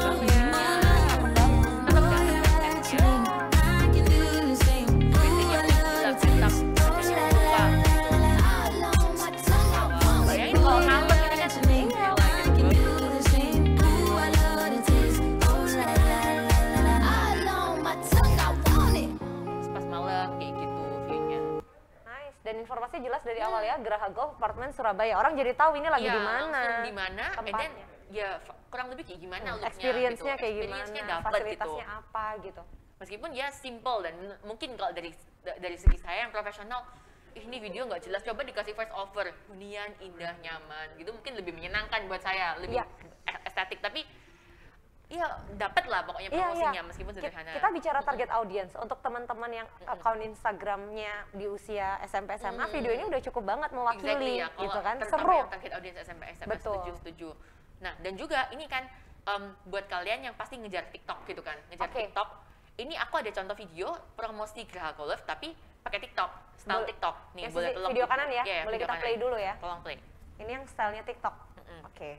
I can do the same. biasanya aku bilang kita bacanya lupa. dari awal ya, Geraha Golf Apartemen Surabaya. Orang jadi tahu ini lagi Iya, di mana. langsung di mana, and then tempatnya. ya kurang lebih kayak gimana looknya Experience-nya gitu. kayak Experience-nya gimana, dapet fasilitasnya gitu. apa gitu. Meskipun ya simple dan mungkin kalau dari segi saya yang profesional, ini video nggak jelas, coba dikasih voice over, hunian indah nyaman gitu mungkin lebih menyenangkan buat saya, lebih Iya. estetik, tapi ya dapat lah pokoknya Iya, promosinya iya. meskipun sederhana. Kita bicara target audience untuk teman-teman yang akun Instagramnya di usia SMP SMA, video ini udah cukup banget mewakili ya, kalau gitu kan. terutama Seru. yang target audience SMP SMA, Betul. setuju. Nah, dan juga ini kan buat kalian yang pasti ngejar TikTok gitu kan, ngejar Oke. TikTok. Ini aku ada contoh video promosi Geraha Golf tapi pakai TikTok, style Boleh. TikTok. Nih, Yang boleh sisi tolong video di- kanan ya, Iya, boleh video kita kanan. play dulu ya. Tolong play. Ini yang stylenya TikTok. Oke.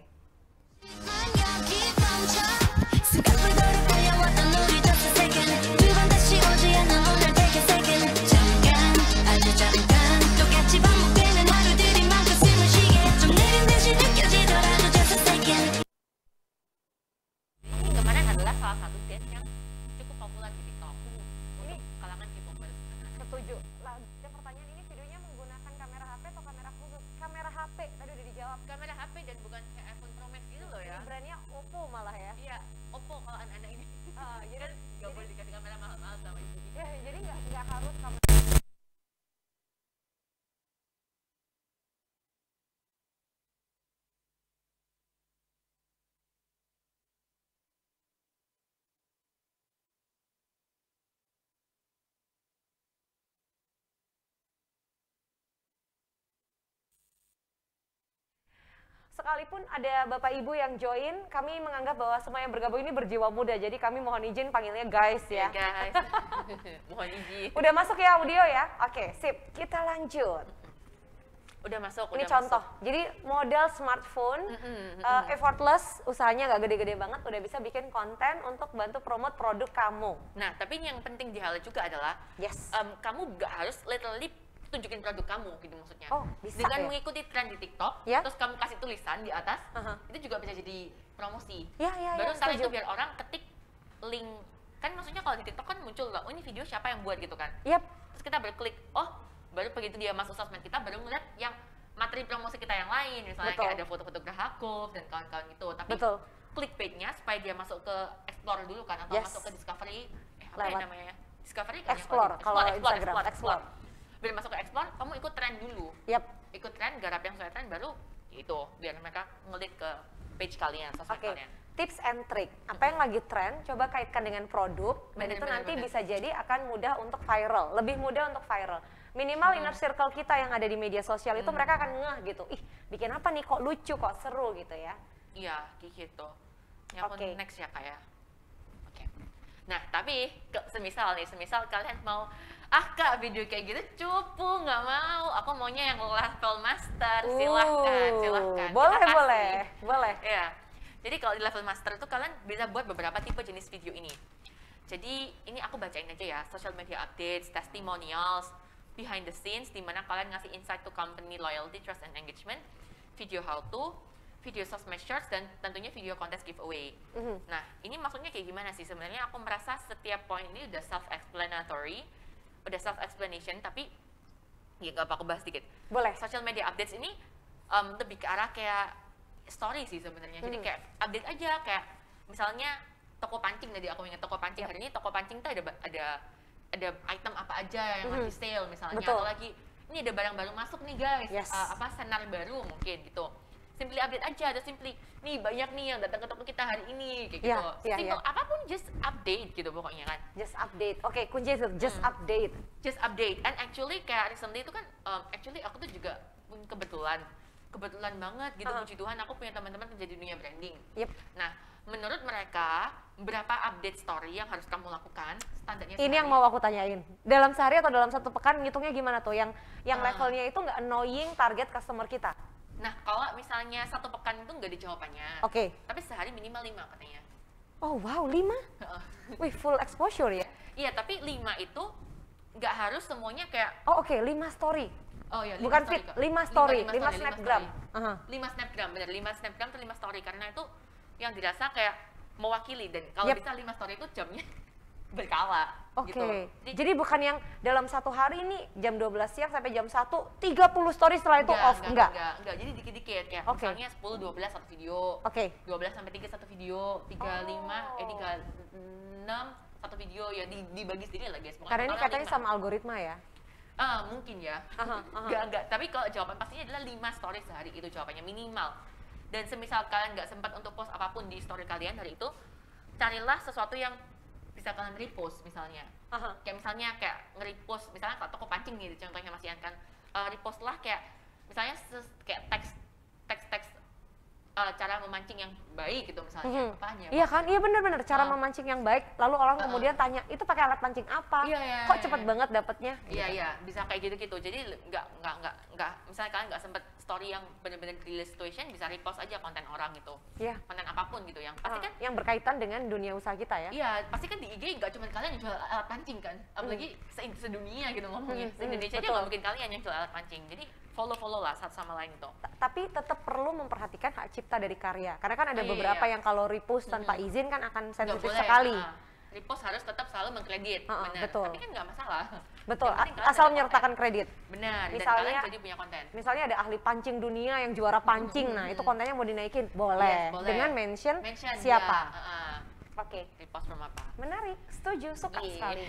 여기 멈춰 스카프 돌아 달려왔던 우리 just a second 두 번 다시 오지 않아 오늘 take a second 잠깐 아주 잠깐 똑같이 반복되는 하루들이 많고 숨을 쉬게 좀 내린 듯이 느껴지더라도 just a second Ini kemarin adalah salah satu dance yang cukup populer di TikTok. Ini kalangan K-popers. Setuju. Lah, ada pertanyaan, ini videonya menggunakan kamera HP atau kamera khusus? Kamera HP, tadi udah dijawab. Kamera HP dan bukan kayak iPhone Pro Max gitu loh ya. Ini brandnya Oppo malah ya. Iya, Oppo kalau anak-anak ini. Jadi Kan nggak boleh dikasih kamera mahal-mahal sama ibu. ya, jadi nggak harus kamera. Sekalipun ada Bapak Ibu yang join, kami menganggap bahwa semua yang bergabung ini berjiwa muda. Jadi kami mohon izin panggilnya guys ya. Guys, mohon izin. Udah masuk ya audio ya? Oke, sip. Kita lanjut. Udah masuk. Ini udah contoh. masuk. Jadi model smartphone, effortless, usahanya nggak gede-gede banget, udah bisa bikin konten untuk bantu promote produk kamu. Nah, tapi yang penting di hal juga adalah Yes. kamu gak harus literally tunjukin produk kamu gitu maksudnya. Oh, bisa Dengan ya? mengikuti tren di TikTok, Ya. terus kamu kasih tulisan di atas, Aha. itu juga bisa jadi promosi. Ya, ya, Baru ya, ntar setuju. itu biar orang ketik link, kan maksudnya kalau di TikTok kan muncul, oh ini video siapa yang buat gitu kan. Yap. Terus kita berklik, oh baru begitu dia masuk sosmed kita, baru ngeliat yang materi promosi kita yang lain, misalnya Betul. kayak ada foto-foto Geraha Golf dan kawan-kawan gitu. Tapi Betul. clickbait-nya supaya dia masuk ke explore dulu kan, atau Yes. masuk ke discovery, apa Lewat. ya namanya? Discovery kan ya? Explore, kalau Instagram, explore. Biar masuk ke explore, kamu ikut tren dulu. Yap. Ikut tren, garap yang sesuai tren, baru itu biar mereka ngelik ke page kalian, sosmed Oke. kalian. Tips and trick. Apa yang lagi tren, coba kaitkan dengan produk, dan Bener, itu bener, nanti bener. bisa jadi akan mudah untuk viral, lebih mudah untuk viral. Minimal inner circle kita yang ada di media sosial itu mereka akan ngeh gitu. Ih, bikin apa nih kok lucu, kok seru gitu ya. Iya, kayak gitu. Ya aku Oke. next ya kayak. Oke. Nah, tapi semisal kalian mau kak video kayak gitu cupu, nggak mau. Aku maunya yang level master. Silahkan. Boleh, Kita kasih. boleh. Ya. Jadi kalau di level master itu kalian bisa buat beberapa tipe jenis video ini. Jadi ini aku bacain aja ya, social media updates, testimonials, behind the scenes, di mana kalian ngasih insight to company loyalty, trust, and engagement, video how to, video sosmed shorts, dan tentunya video kontes giveaway. Nah, ini maksudnya kayak gimana sih? Sebenarnya aku merasa setiap poin ini udah self-explanatory, udah self-explanation, tapi ya gak apa aku bahas dikit. Boleh. Social media updates ini lebih ke arah kayak story sih sebenarnya. Jadi kayak update aja, kayak misalnya toko pancing, tadi aku ingat toko pancing. Hari ini toko pancing tuh ada item apa aja yang lagi sale misalnya. Betul. Atau lagi ini ada barang baru masuk nih guys, Yes. senar baru mungkin gitu. Simply update aja, ada simply nih banyak nih yang datang ke toko kita hari ini kayak Iya, gitu. iya, Simple iya. apapun just update gitu pokoknya kan. Just update. Oke, kunci itu just update. Just update. And actually kayak recently itu kan actually aku tuh juga kebetulan banget gitu, puji Tuhan aku punya teman-teman kerja di dunia branding. Yep. Nah, menurut mereka berapa update story yang harus kamu lakukan standarnya Ini yang mau aku tanyain. Dalam sehari atau dalam satu pekan ngitungnya gimana tuh? Yang levelnya itu nggak annoying target customer kita. Nah, kalau misalnya satu pekan itu nggak ada jawabannya. Oke. Tapi sehari minimal 5 katanya. Oh wow, 5? Wih, full exposure ya? Iya, tapi 5 itu nggak harus semuanya kayak Oh oke, 5 story. oh ya, Bukan feed, 5 story, 5 lima snapgram. story. Aha. 5 snapgram, benar 5 snapgram atau 5 story karena itu yang dirasa kayak mewakili dan kalau Yep. bisa 5 story itu jamnya berkala. Oke, Gitu. jadi bukan yang dalam satu hari nih jam 12 siang sampai jam 1, 30 story setelah itu off, enggak? Enggak. Jadi dikit-dikit kayak Oke. misalnya 10 12 satu video. Oke. 12 sampai 3 satu video, 36 satu video ya dibagi sendiri lah guys. Pokoknya Karena ini totalnya katanya 5. sama algoritma ya? Mungkin ya. Aha. Enggak. Tapi kalau jawaban pastinya adalah 5 story sehari itu jawabannya minimal. Dan semisal kalian nggak sempat untuk post apapun di story kalian hari itu, carilah sesuatu yang bisa kalian repost misalnya. Kayak misalnya kayak nge-repost misalnya kalau toko pancing nih contohnya Mas Ian kan, repost lah kayak misalnya kayak teks cara memancing yang baik gitu misalnya. Apanya? Iya kan, iya bener-bener cara memancing yang baik. Lalu orang kemudian tanya, itu pakai alat pancing apa? Iya, Kok cepet banget dapetnya? Iya, bisa kayak gitu-gitu. Jadi nggak misalnya kalian nggak sempet story yang benar-benar real situation, bisa repost aja konten orang gitu. Iya. Konten apapun gitu yang pasti kan. Yang berkaitan dengan dunia usaha kita ya? Iya, pasti kan di IG nggak cuma kalian yang jual alat pancing kan, apalagi sedunia gitu ngomongnya. Se-Indonesia aja betul. nggak mungkin kalian yang jual alat pancing. Jadi follow lah satu sama lain itu. Tapi tetap perlu memperhatikan hak cipta dari karya. Karena kan ada Iya, beberapa iya. yang kalau repost tanpa izin kan akan Nggak sensitif boleh, sekali. Repost harus tetap selalu mengkredit, benar. betul. Tapi kan nggak masalah. Betul, Yang penting kalian asal ada menyertakan konten. kredit. Benar. Dan Misalnya- kalian jadi punya konten. Misalnya ada ahli pancing dunia yang juara pancing, nah itu kontennya mau dinaikin, boleh. Yes, boleh. Dengan mention Ya, siapa. Oke, repost from apa? menarik, setuju, suka Iya. sekali.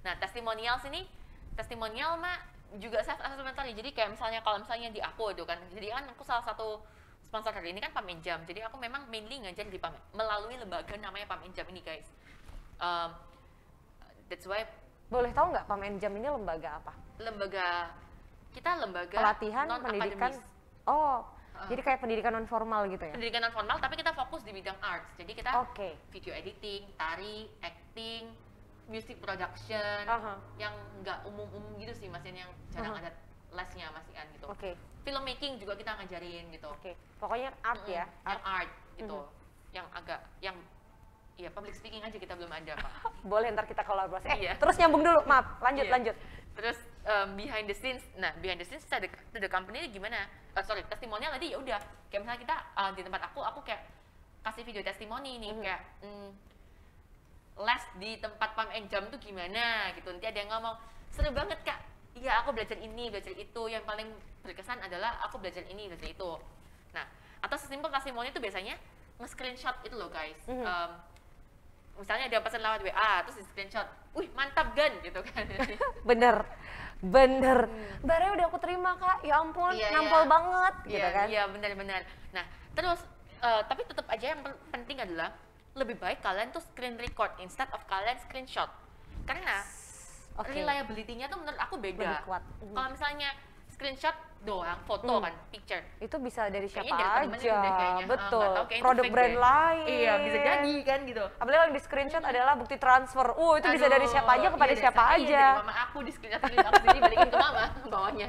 Nah, testimonial sini, testimonial mah juga self explanatory. Jadi kayak misalnya kalau misalnya di aku itu kan, jadi kan aku salah satu sponsor hari ini kan Pam and Jam. Jadi aku memang mainly ngajar di Pam melalui lembaga namanya Pam and Jam ini guys. That's why Boleh tahu nggak Pam and Jam ini lembaga apa? kita lembaga Pelatihan, non pendidikan. akademis. Oh, jadi kayak pendidikan non formal gitu ya? Pendidikan non formal tapi kita fokus di bidang arts. Jadi kita Oke. video editing, tari, acting, music production, yang nggak umum-umum gitu sih, maksudnya yang jarang ada lesnya Mas Ian gitu. Oke. Filmmaking juga kita ngajarin gitu. Oke, pokoknya art ya. Yang art gitu, yang ya public speaking aja kita belum ada Pak. Boleh ntar kita kolaborasi. Iya. Terus nyambung dulu, maaf. Lanjut, Iya. lanjut. Terus behind the scenes, behind the scenes the company ini gimana? Testimonial tadi ya udah. Kayak misalnya kita di tempat aku kayak kasih video testimoni nih kayak les di tempat Pam and Jam tuh gimana gitu. Nanti ada yang ngomong seru banget Kak. Iya aku belajar ini, belajar itu. Yang paling berkesan adalah aku belajar ini, belajar itu. Nah, atau sesimpel testimoni itu biasanya nge-screenshot itu loh guys. Misalnya ada pesan lewat WA, terus di screenshot, wih mantap Gan gitu kan. Bener. Barangnya udah aku terima Kak, ya ampun, Iya, nampol iya. banget gitu kan. Iya benar-benar. Nah terus tapi tetap aja yang penting adalah lebih baik kalian tuh screen record instead of kalian screenshot. Karena Oke. reliability-nya tuh menurut aku beda. Lebih kuat. Kalau misalnya screenshot doang, foto kan, picture. Itu bisa dari siapa Kayaknya dari temen-temen aja, deh kayaknya. betul. Nggak tahu, kayaknya itu Produk fake brand deh. lain. Iya bisa jadi kan gitu. Apalagi yang di screenshot adalah bukti transfer. Itu bisa dari siapa aja kepada Iya, siapa dari aja. mama aku di screenshot aku sendiri balikin ke mama bawahnya.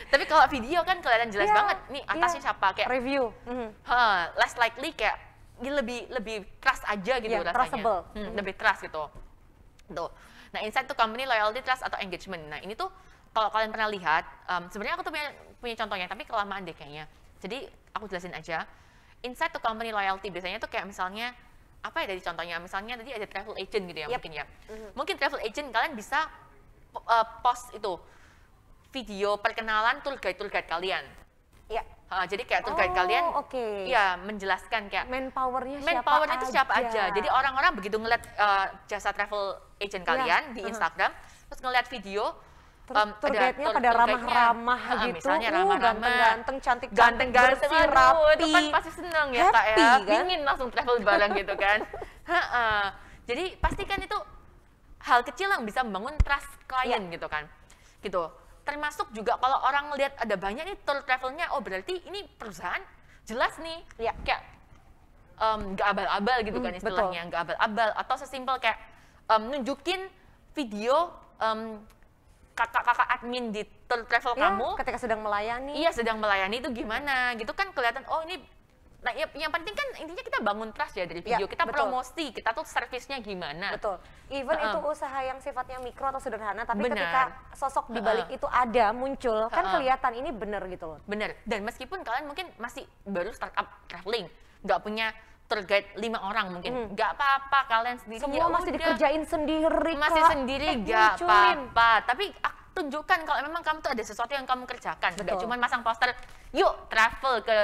Tapi kalau video kan kelihatan jelas Iya, banget nih atasnya iya. siapa kayak Review. less likely kayak ini lebih trust aja gitu Iya, rasanya. trustable. Lebih trust gitu. Tuh. Nah, insight tuh company loyalty, trust atau engagement. Nah, ini tuh kalau kalian pernah lihat, sebenarnya aku tuh punya contohnya, tapi kelamaan deh kayaknya. Jadi aku jelasin aja. Insight to company loyalty biasanya tuh kayak misalnya apa ya dari contohnya? Misalnya tadi ada travel agent gitu ya mungkin ya. Mungkin travel agent kalian bisa post itu video perkenalan tour guide kalian. Iya. Jadi kayak tour guide kalian, oke. ya menjelaskan kayak Manpowernya itu siapa aja. Jadi orang-orang begitu ngeliat jasa travel agent kalian di Instagram, terus ngeliat video, Terus tour guide-nya pada tour guide-nya, ramah-ramah gitu. misalnya ramah-ramah, Ganteng-ganteng, cantik-cantik, ganteng-ganteng, bersih, aduh, rapi. itu kan pasti seneng ya Kak ya, Happy, kan? pingin langsung travel bareng gitu kan. Jadi pastikan itu hal kecil yang bisa membangun trust klien gitu kan. Gitu. Termasuk juga kalau orang lihat ada banyak nih tour travelnya, oh berarti ini perusahaan jelas nih, kayak nggak abal-abal gitu kan istilahnya, nggak abal-abal, atau sesimpel kayak nunjukin video kakak-kakak admin di tour travel kamu ketika sedang melayani. iya sedang melayani itu gimana gitu kan kelihatan, oh ini. Nah, yang penting kan intinya kita bangun trust ya dari video, kita betul. promosi, kita tuh servisnya gimana. Betul. Even itu usaha yang sifatnya mikro atau sederhana, tapi Benar. ketika sosok di balik itu ada, muncul, kan kelihatan ini bener gitu loh. Bener. Dan meskipun kalian mungkin masih baru startup traveling, nggak punya tour guide 5 orang mungkin, nggak apa-apa kalian sendiri. Semua ya masih udah. dikerjain sendiri, Masih Kak. sendiri Munculin. nggak apa-apa. Tapi tunjukkan kalau memang kamu tuh ada sesuatu yang kamu kerjakan. Nggak Betul. cuma masang poster, yuk travel ke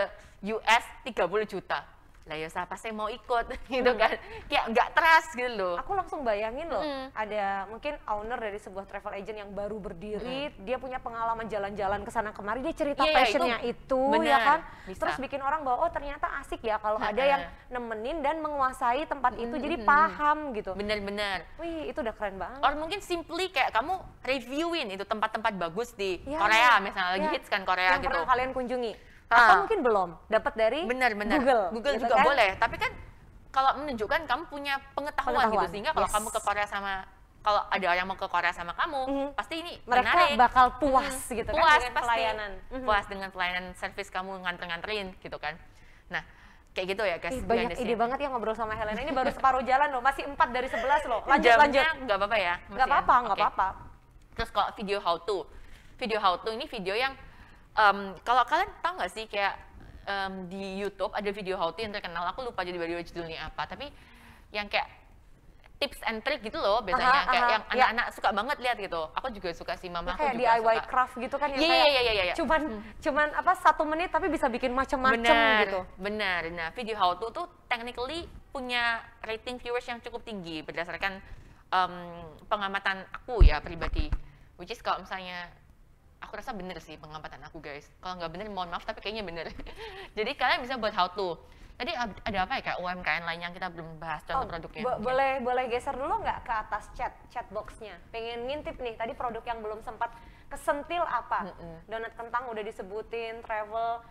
US 30 juta. Lah ya siapa sih mau ikut gitu kan. Kayak nggak trust gitu loh. Aku langsung bayangin loh, ada mungkin owner dari sebuah travel agent yang baru berdiri, dia punya pengalaman jalan-jalan ke sana kemari, dia cerita Iya, passionnya itu, benar, ya kan? bisa. Terus bikin orang bahwa oh ternyata asik ya kalau ada yang nemenin dan menguasai tempat itu, jadi paham gitu. Bener-bener. Wih, itu udah keren banget. Or mungkin simply kayak kamu reviewin itu tempat-tempat bagus di Ya, Korea, misalnya lagi ya. hits kan Korea yang gitu. pernah kalian kunjungi. Atau mungkin belum, dapat dari Bener-bener. Google gitu juga kan? boleh, tapi kan kalau menunjukkan kamu punya pengetahuan gitu, Pengetahuan, sehingga kalau yes. kamu ke Korea sama, kalau ada orang mau ke Korea sama kamu, pasti ini Mereka menarik. bakal puas gitu kan Puas dengan pasti. pelayanan. Puas dengan pelayanan servis kamu nganter-nganterin gitu kan. Nah, kayak gitu ya guys. Ih, banyak behind the ide scene. banget ya ngobrol sama Helena. Ini baru separuh jalan loh, masih 4 dari 11 loh. Lanjut, Jamnya lanjut. nggak apa-apa ya? Nggak apa-apa, nggak Oke. apa-apa. Terus kalau video how to ini video yang kalau kalian tahu nggak sih kayak di YouTube ada video how to yang terkenal, aku lupa jadi video judulnya apa, tapi yang kayak tips and trick gitu loh biasanya, kayak yang ya. anak-anak suka banget lihat gitu. Aku juga suka sih, mama aku Kayak juga DIY suka. craft gitu kan yang Iya, kayak iya, iya, iya. cuman apa 1 menit tapi bisa bikin macam-macam Benar, gitu. benar. Nah, video how to tuh technically punya rating viewers yang cukup tinggi berdasarkan pengamatan aku ya pribadi. Which is kalau misalnya aku rasa bener sih pengamatan aku guys. Kalau nggak bener mohon maaf tapi kayaknya bener. Jadi kalian bisa buat how to. Tadi ada apa ya kayak UMKM lain yang kita belum bahas contoh produknya? mungkin? Boleh geser dulu nggak ke atas chat boxnya? Pengen ngintip nih tadi produk yang belum sempat kesentil apa? Donat kentang udah disebutin, travel,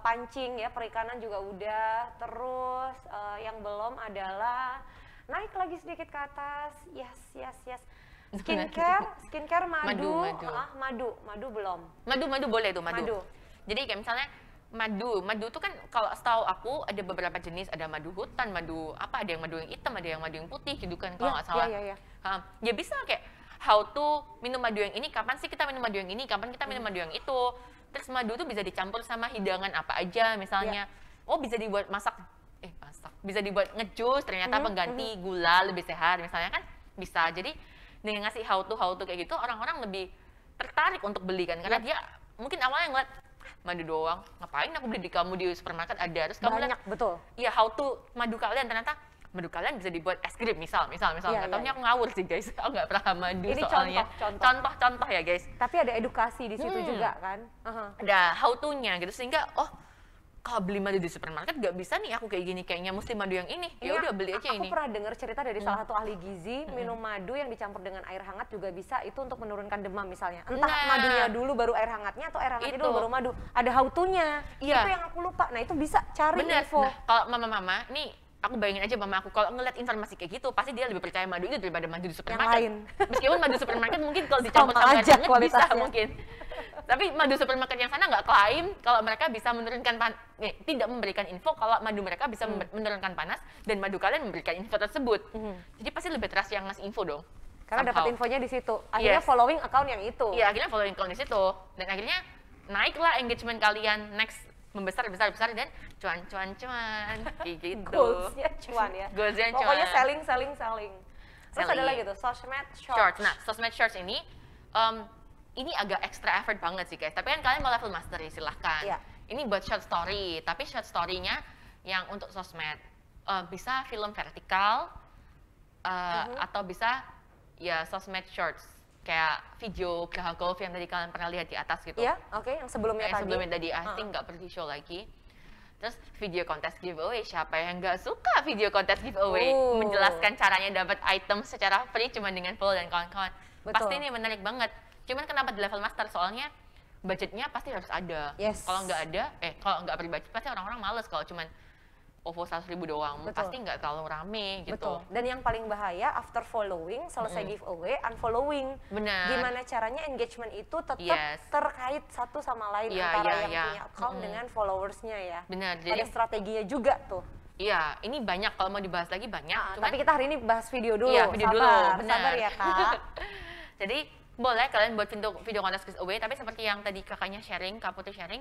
pancing ya, perikanan juga udah. Terus yang belum adalah naik lagi sedikit ke atas. Yes. Skincare madu. Madu belum. Madu boleh tuh madu. Madu. Jadi kayak misalnya madu tuh kan kalau setahu aku ada beberapa jenis, ada madu hutan, madu apa, ada yang madu yang hitam, ada yang madu yang putih gitu kan kalau nggak salah. Iya. Ya bisa kayak how to minum madu yang ini, kapan sih kita minum madu yang ini, kapan kita minum madu yang itu. Terus madu tuh bisa dicampur sama hidangan apa aja misalnya. Oh bisa dibuat masak, bisa dibuat ngejus ternyata pengganti gula lebih sehat misalnya kan bisa. Jadi dengan ngasih how to kayak gitu orang-orang lebih tertarik untuk beli kan karena dia mungkin awalnya ngeliat madu doang, ngapain aku beli di kamu di supermarket ada, terus kamu Banyak, lihat betul. iya how to madu kalian, ternyata madu kalian bisa dibuat es krim misal nggak taunya aku ngawur sih guys, aku nggak pernah madu Ini soalnya contoh ya guys, Tapi ada edukasi di situ juga kan. ada how to-nya gitu sehingga kalau beli madu di supermarket nggak bisa nih aku kayak gini, kayaknya mesti madu yang ini, ya udah beli aja ini. Aku pernah dengar cerita dari salah satu ahli gizi, minum madu yang dicampur dengan air hangat juga bisa itu untuk menurunkan demam misalnya. Entah Nah. madunya dulu baru air hangatnya atau air hangatnya Itu. dulu baru madu. Ada how to-nya. Iya. Itu yang aku lupa. Nah, itu bisa cari Bener. info. Nah, kalau mama-mama, nih aku bayangin aja mama aku kalau ngeliat informasi kayak gitu, pasti dia lebih percaya madu itu daripada madu di supermarket. lain. Meskipun madu supermarket mungkin kalau dicampur Sama sama air aja hangat bisa kualitasnya. mungkin. Tapi madu supermarket yang sana nggak klaim kalau mereka bisa menurunkan tidak memberikan info kalau madu mereka bisa menurunkan panas dan madu kalian memberikan info tersebut. Jadi pasti lebih trust yang ngasih info dong. Karena dapat somehow. infonya di situ. Akhirnya Yes. following account yang itu. Iya, akhirnya following account di situ dan akhirnya naiklah engagement kalian next membesar dan cuan kayak gitu. Goalsnya cuan ya. Goalsnya Pokoknya cuan. selling. Terus ada Selling. lagi tuh, sosmed Shorts. shorts. Nah, sosmed shorts ini agak extra effort banget sih guys. Tapi kan kalian mau level master ya silahkan. Iya. Ini buat short story, tapi short story-nya yang untuk sosmed bisa film vertikal atau bisa ya sosmed shorts kayak video gahak golf yang tadi kalian pernah lihat di atas gitu. Iya, oke, yang sebelumnya Yang tadi. sebelumnya tadi, I think nggak perlu di show lagi. Terus video kontes giveaway, siapa yang nggak suka video kontes giveaway? Menjelaskan caranya dapat item secara free cuma dengan follow dan kawan-kawan. Betul. Pasti ini menarik banget. Cuman kenapa di level master? Soalnya budgetnya pasti harus ada. Yes. Kalau nggak ada, kalau nggak berbudget pasti orang-orang males kalau cuman OVO 100.000 doang. Betul. Pasti nggak terlalu rame gitu. Betul. Dan yang paling bahaya after following, selesai giveaway, unfollowing. Benar. Gimana caranya engagement itu tetap Yes. terkait satu sama lain Iya, antara iya, yang iya. punya account dengan followersnya ya. Benar. Ada Jadi strateginya juga tuh. iya, ini banyak kalau mau dibahas lagi banyak. Cuman Tapi kita hari ini bahas video dulu. iya, video dulu. Benar. Sabar ya kak. Jadi boleh kalian buat video kontes giveaway, tapi seperti yang tadi kakaknya sharing, Kak Putri sharing,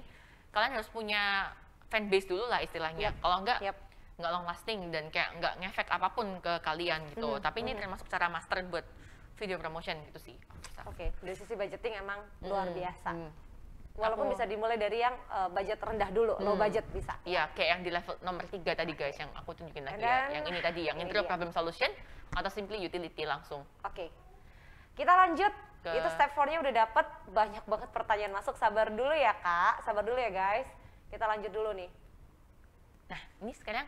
kalian harus punya fanbase dulu lah istilahnya. Yap. Kalau enggak, Yap. nggak long lasting dan kayak nggak ngefek apapun ke kalian gitu. Tapi ini termasuk cara master buat video promotion gitu sih. Oke, dari sisi budgeting emang luar biasa. Walaupun Aku- bisa dimulai dari yang budget rendah dulu, low budget bisa. Iya, kayak yang di level nomor 3 tadi guys, yang aku tunjukin lagi Dan ya. Yang ini tadi, yang ini intro dia. problem solution atau simply utility langsung. Oke, kita lanjut. Ke- Itu step 4-nya udah dapet, banyak banget pertanyaan masuk. Sabar dulu ya kak, sabar dulu ya guys. Kita lanjut dulu nih. Nah, ini sekarang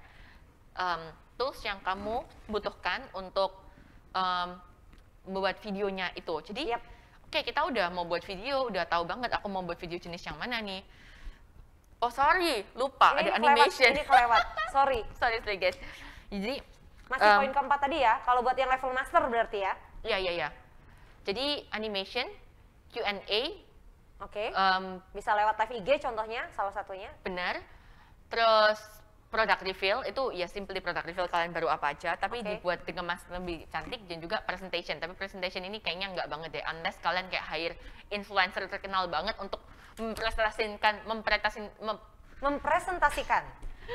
tools yang kamu butuhkan untuk membuat videonya itu. Jadi, Yap. oke, kita udah mau buat video, udah tahu banget aku mau buat video jenis yang mana nih. Oh sorry, lupa ada kelewat, animation. ini kelewat, sorry. sorry guys. Jadi Masih poin keempat tadi ya, kalau buat yang level master berarti ya. ya. Jadi animation, Q&A, Oke, em, bisa lewat live IG contohnya, salah satunya. benar. Terus product reveal itu ya simply product reveal kalian baru apa aja, tapi Oke. dibuat dikemas lebih cantik dan juga presentation. Tapi presentation ini kayaknya nggak banget deh, unless kalian kayak hire influencer terkenal banget untuk Mempresentasikan,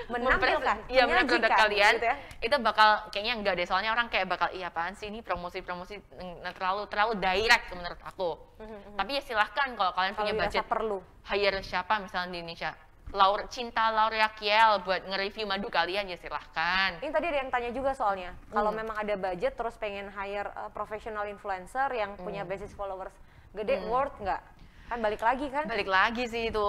menampilkan, iya benar produk menyajikan, kalian gitu ya. itu bakal kayaknya enggak deh, soalnya orang kayak bakal iya apaan sih ini promosi terlalu direct menurut aku. Tapi ya silahkan kalau kalian Kalau punya dirasa budget perlu. hire siapa misalnya di Indonesia Cinta Laura Kiel buat nge-review madu kalian ya silahkan. Ini tadi ada yang tanya juga soalnya, kalau memang ada budget terus pengen hire professional influencer yang punya basis followers gede, worth nggak? Kan balik lagi kan? Balik lagi sih itu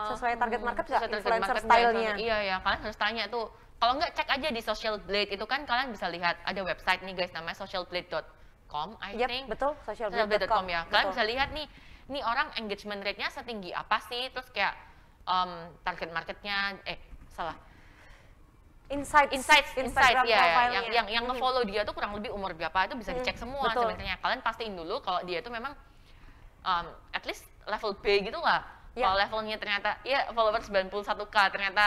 Sesuai target market nggak? Sesuai target Influencer market stylenya? iya ya, kalian harus tanya tuh. Kalau nggak cek aja di Social Blade itu kan kalian bisa lihat ada website nih guys namanya socialblade.com I Yap, think. betul, Socialblade.com ya. Kalian betul. bisa lihat nih orang engagement rate-nya setinggi apa sih, terus kayak target marketnya Insights ya, Instagram profile-nya. yang nge-follow dia tuh kurang lebih umur berapa itu bisa dicek semua betul. sebenarnya. Kalian pastiin dulu kalau dia tuh memang at least level B gitu lah. Ya. Kalau levelnya ternyata ya followers 91k ternyata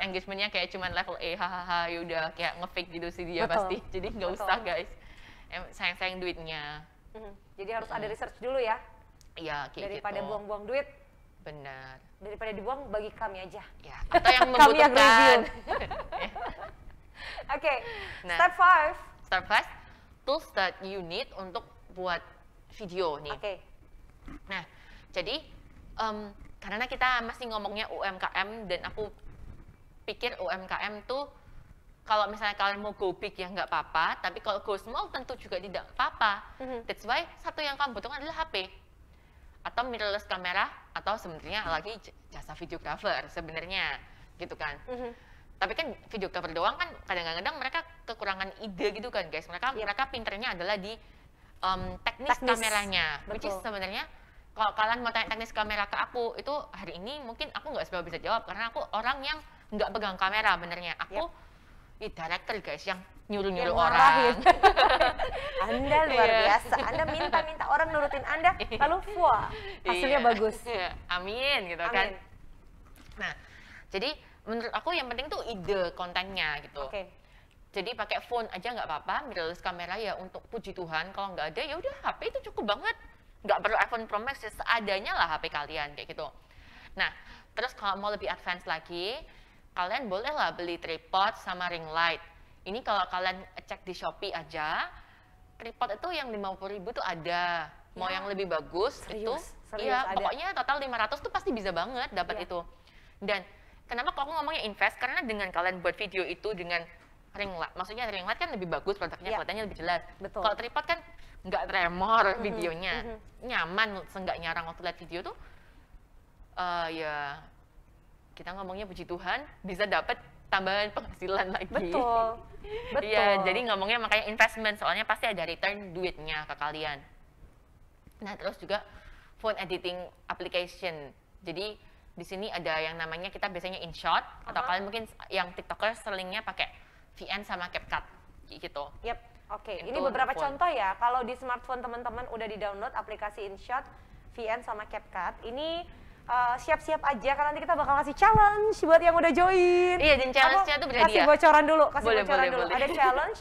engagementnya kayak cuman level E, hahaha, yaudah kayak nge-fake gitu sih dia Betul. pasti. Jadi nggak Betul. usah guys, sayang-sayang duitnya. Jadi harus ada research dulu ya, Iya kayak daripada gitu. buang-buang duit, Benar. daripada dibuang bagi kami aja. Ya, atau yang Kami yang membutuhkan. Oke, Nah. step 5. Step 5, tools that you need untuk buat video nih. Oke, Nah, jadi karena kita masih ngomongnya UMKM dan aku pikir UMKM tuh kalau misalnya kalian mau go big ya nggak apa-apa, tapi kalau go small tentu juga tidak apa-apa. That's why satu yang kamu butuhkan adalah HP atau mirrorless kamera atau sebenarnya lagi jasa videographer sebenarnya gitu kan. Tapi kan videographer doang kan kadang-kadang mereka kekurangan ide gitu kan guys. Mereka pinternya adalah di teknis kameranya, which is Betul. sebenarnya kalau kalian mau tanya teknis kamera ke aku itu hari ini mungkin aku nggak seberapa bisa jawab karena aku orang yang nggak pegang kamera benernya. Aku director guys yang nyuruh-nyuruh Yang marah orang. gitu. Anda luar Iya. biasa, Anda minta orang nurutin Anda, lalu wah hasilnya Iya. bagus. Amin gitu kan. Amin. Nah, jadi menurut aku yang penting tuh ide kontennya gitu. Oke, Jadi pakai phone aja nggak apa-apa, mirrorless kamera ya untuk puji Tuhan. Kalau nggak ada ya udah HP itu cukup banget. Nggak perlu iPhone Pro Max, ya seadanya lah HP kalian kayak gitu. Nah, terus kalau mau lebih advance lagi, kalian boleh lah beli tripod sama ring light. Ini kalau kalian cek di Shopee aja, tripod itu yang 50.000 tuh ada. Mau Ya. yang lebih bagus itu, Serius iya ada. pokoknya total 500 tuh pasti bisa banget dapat Iya. itu. Dan kenapa kok aku ngomongnya invest? Karena dengan kalian buat video itu dengan ring light, maksudnya ring light kan lebih bagus produknya, Iya. kelihatannya lebih jelas. Betul. Kalau tripod kan nggak tremor videonya, nyaman seenggaknya orang waktu lihat video tuh, ya kita ngomongnya puji Tuhan bisa dapat tambahan penghasilan lagi. betul, betul. Iya, jadi ngomongnya makanya investment, soalnya pasti ada return duitnya ke kalian. Nah, terus juga phone editing application. Jadi di sini ada yang namanya kita biasanya InShot atau kalian mungkin yang TikTokers seringnya pakai VN sama CapCut gitu. Yap, oke. Itu Ini beberapa untuk phone. contoh ya. Kalau di smartphone teman-teman udah di-download aplikasi InShot, VN sama CapCut. Ini siap-siap aja karena nanti kita bakal kasih challenge buat yang udah join. Iya, dan challenge-nya Aku tuh berhadiah. Kasih bocoran dulu, Boleh, dulu. boleh. Ada challenge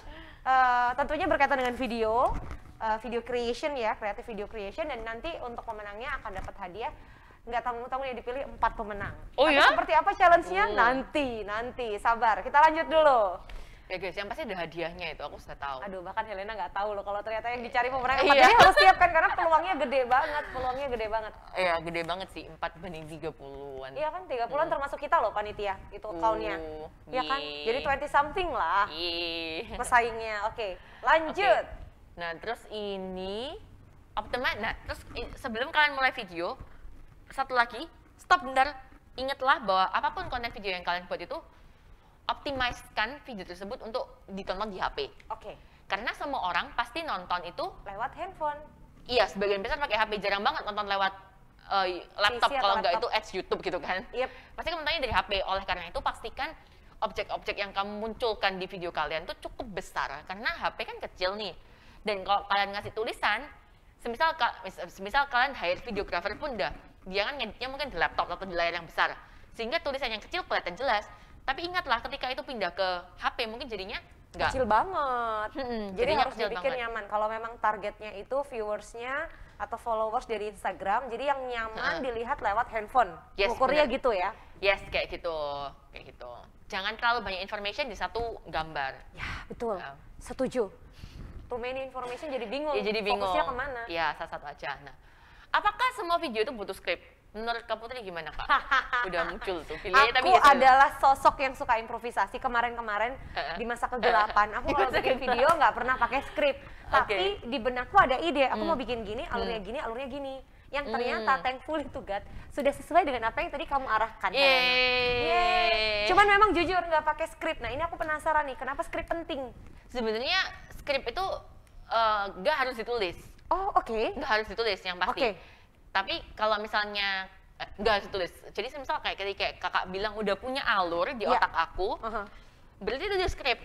tentunya berkaitan dengan video, video creation ya, creative video creation, dan nanti untuk pemenangnya akan dapat hadiah nggak tanggung-tanggung yang dipilih 4 pemenang. Oh Tapi ya? seperti apa challenge-nya? Nanti, sabar. Kita lanjut dulu. Ya guys, yang pasti ada hadiahnya itu, aku sudah tahu. Aduh, bahkan Helena nggak tahu loh kalau ternyata yang dicari pemenang 4. Iya. Jadi harus siapkan karena peluangnya gede banget. Iya, gede banget sih, 4 banding 30-an. Iya kan, 30-an termasuk kita loh panitia, itu count-nya. Iya kan? Yeay. Jadi 20 something lah Iya. pesaingnya. Oke, lanjut. Oke. Nah, terus ini optimize. Nah, terus sebelum kalian mulai video, satu lagi, stop bentar. Ingatlah bahwa apapun konten video yang kalian buat itu, optimize-kan video tersebut untuk ditonton di HP. Oke, Karena semua orang pasti nonton itu, lewat handphone. iya sebagian besar pakai HP, jarang banget nonton lewat laptop, PC atau kalau nggak laptop. itu ads YouTube gitu kan. Yep. Pasti kan nontonnya dari HP. Oleh karena itu pastikan objek-objek yang kamu munculkan di video kalian tuh cukup besar. Karena HP kan kecil nih. Dan kalau kalian ngasih tulisan, semisal kalian hire videographer pun dah, dia kan ngeditnya mungkin di laptop atau di layar yang besar. Sehingga tulisan yang kecil kelihatan jelas. Tapi ingatlah ketika itu pindah ke HP mungkin jadinya nggak. Kecil banget. Jadi jadinya harus kecil dibikin banget. nyaman. Kalau memang targetnya itu viewersnya atau followers dari Instagram, jadi yang nyaman dilihat lewat handphone. Yes, Ukurnya benar. gitu ya. Yes, kayak gitu. Jangan terlalu banyak information di satu gambar. Ya, betul. Ya. Setuju. Too many information jadi bingung. Ya jadi bingung. Fokusnya kemana? Iya, satu aja. Nah, apakah semua video itu butuh skrip? Menurut Kak Putri gimana, Kak? Udah muncul tuh pilihannya, tapi Aku ya, adalah sosok yang suka improvisasi. Kemarin-kemarin di masa kegelapan, aku kalau bikin video nggak pernah pakai skrip. Tapi di benakku ada ide, aku mau bikin gini, alurnya gini. Yang ternyata thankful itu God sudah sesuai dengan apa yang tadi kamu arahkan. Yeay. Cuman memang jujur nggak pakai skrip. Nah ini aku penasaran nih, kenapa skrip penting? Sebenarnya skrip itu nggak harus ditulis. Oh oke. Nggak harus ditulis yang pasti. Oke. Tapi kalau misalnya nggak harus ditulis. Jadi misal kayak kakak bilang udah punya alur di Iya. otak aku, berarti itu di skrip.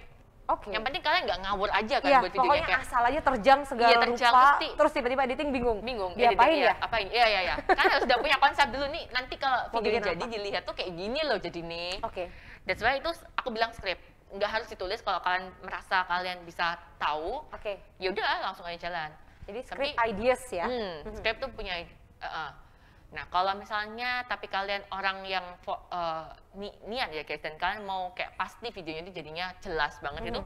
Oke. Yang penting kalian nggak ngawur aja kan Iya, buat videonya pokoknya kayak asal aja terjang segala Iya, terjang, rupa, mesti. terus tiba-tiba editing bingung. Diapain editing, ya? Apain? Iya. Kan harus udah punya konsep dulu nih. Nanti kalau Mau video bikin jadi apa? dilihat tuh kayak gini loh jadi nih. Oke. That's why itu aku bilang skrip. Nggak harus ditulis kalau kalian merasa kalian bisa tahu. Oke. Ya udah langsung aja jalan. Jadi script Tapi- ideas ya. Skrip tuh punya. Nah kalau misalnya tapi kalian orang yang niat ya guys dan kalian mau kayak pasti videonya itu jadinya jelas banget itu,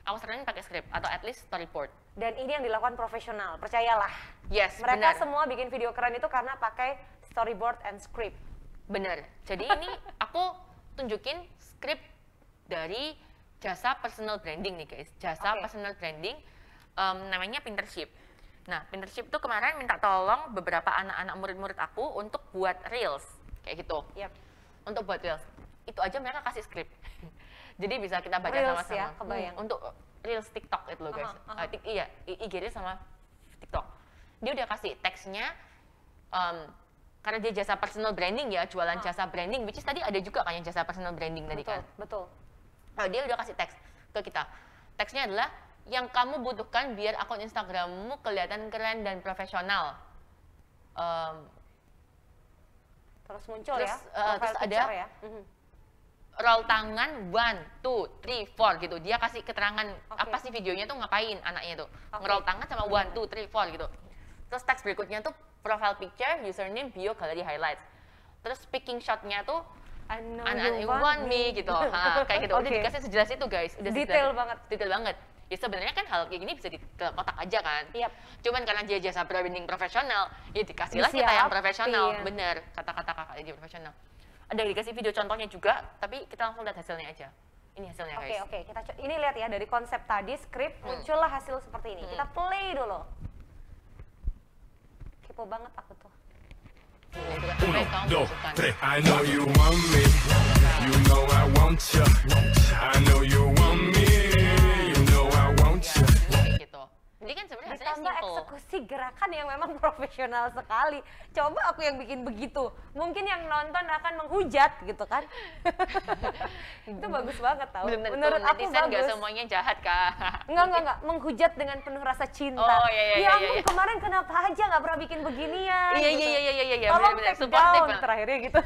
aku saranin pakai skrip atau at least storyboard. Dan ini yang dilakukan profesional, percayalah. Yes, Mereka benar. semua bikin video keren itu karena pakai storyboard and script. Bener. Jadi ini aku tunjukin skrip dari jasa personal branding nih guys. Jasa Oke. personal branding namanya Pintership. Nah, Pintership tuh kemarin minta tolong beberapa anak-anak murid-murid aku untuk buat reels kayak gitu. Yap. Untuk buat reels. Itu aja mereka kasih skrip. Jadi bisa kita baca Reels sama-sama. ya, kebayang. Untuk reels TikTok itu loh guys. Iya, IG dia sama TikTok. Dia udah kasih teksnya karena dia jasa personal branding ya, jualan jasa branding, which is tadi ada juga kan yang jasa personal branding tadi kan. Betul. Nah, dia udah kasih teks ke kita. Teksnya adalah yang kamu butuhkan biar akun Instagrammu kelihatan keren dan profesional. Terus muncul Terus, ya. terus profile ada picture ya. Roll tangan 1, 2, 3, 4 gitu. Dia kasih keterangan Oke. apa sih videonya tuh ngapain anaknya tuh. Oke. Ngeroll tangan sama 1, 2, 3, 4 gitu. Terus teks berikutnya tuh profile picture, username, bio, gallery highlights. Terus speaking shotnya tuh I know anak you you want me gitu. Kayak gitu. Udah Oke. dikasih sejelas itu guys. Udah Detail sejelas- banget. Detail banget. Ya sebenarnya kan hal kayak gini bisa di ke kotak aja kan. Yap. Cuman karena dia jasa branding profesional, ya dikasihlah kita yang profesional. Disiapin. Bener, kata-kata kakak dia profesional. Ada dikasih video contohnya juga, tapi kita langsung lihat hasilnya aja. Ini hasilnya guys. Oke, kita ini lihat ya dari konsep tadi skrip muncullah hasil seperti ini. Kita play dulu. Kepo banget aku tuh. Ini juga apa yang kamu Dos, butuhkan. tres. I know you want me. You know I want you. I know you want me. You know I want you. Kayak gitu. Jadi kan sebenarnya hasilnya Ditambah simple. eksekusi gerakan yang memang profesional sekali. Coba aku yang bikin begitu. Mungkin yang nonton akan menghujat gitu kan. Itu bagus banget tau. Belum tentu, Menurut aku netizen nggak bagus. semuanya jahat kak. Enggak. Menghujat dengan penuh rasa cinta. Oh, iya, Ya ampun, iya. kemarin kenapa aja nggak pernah bikin beginian? Iya, gitu. iya, Tolong bener-bener. take Supportive down banget. terakhirnya gitu.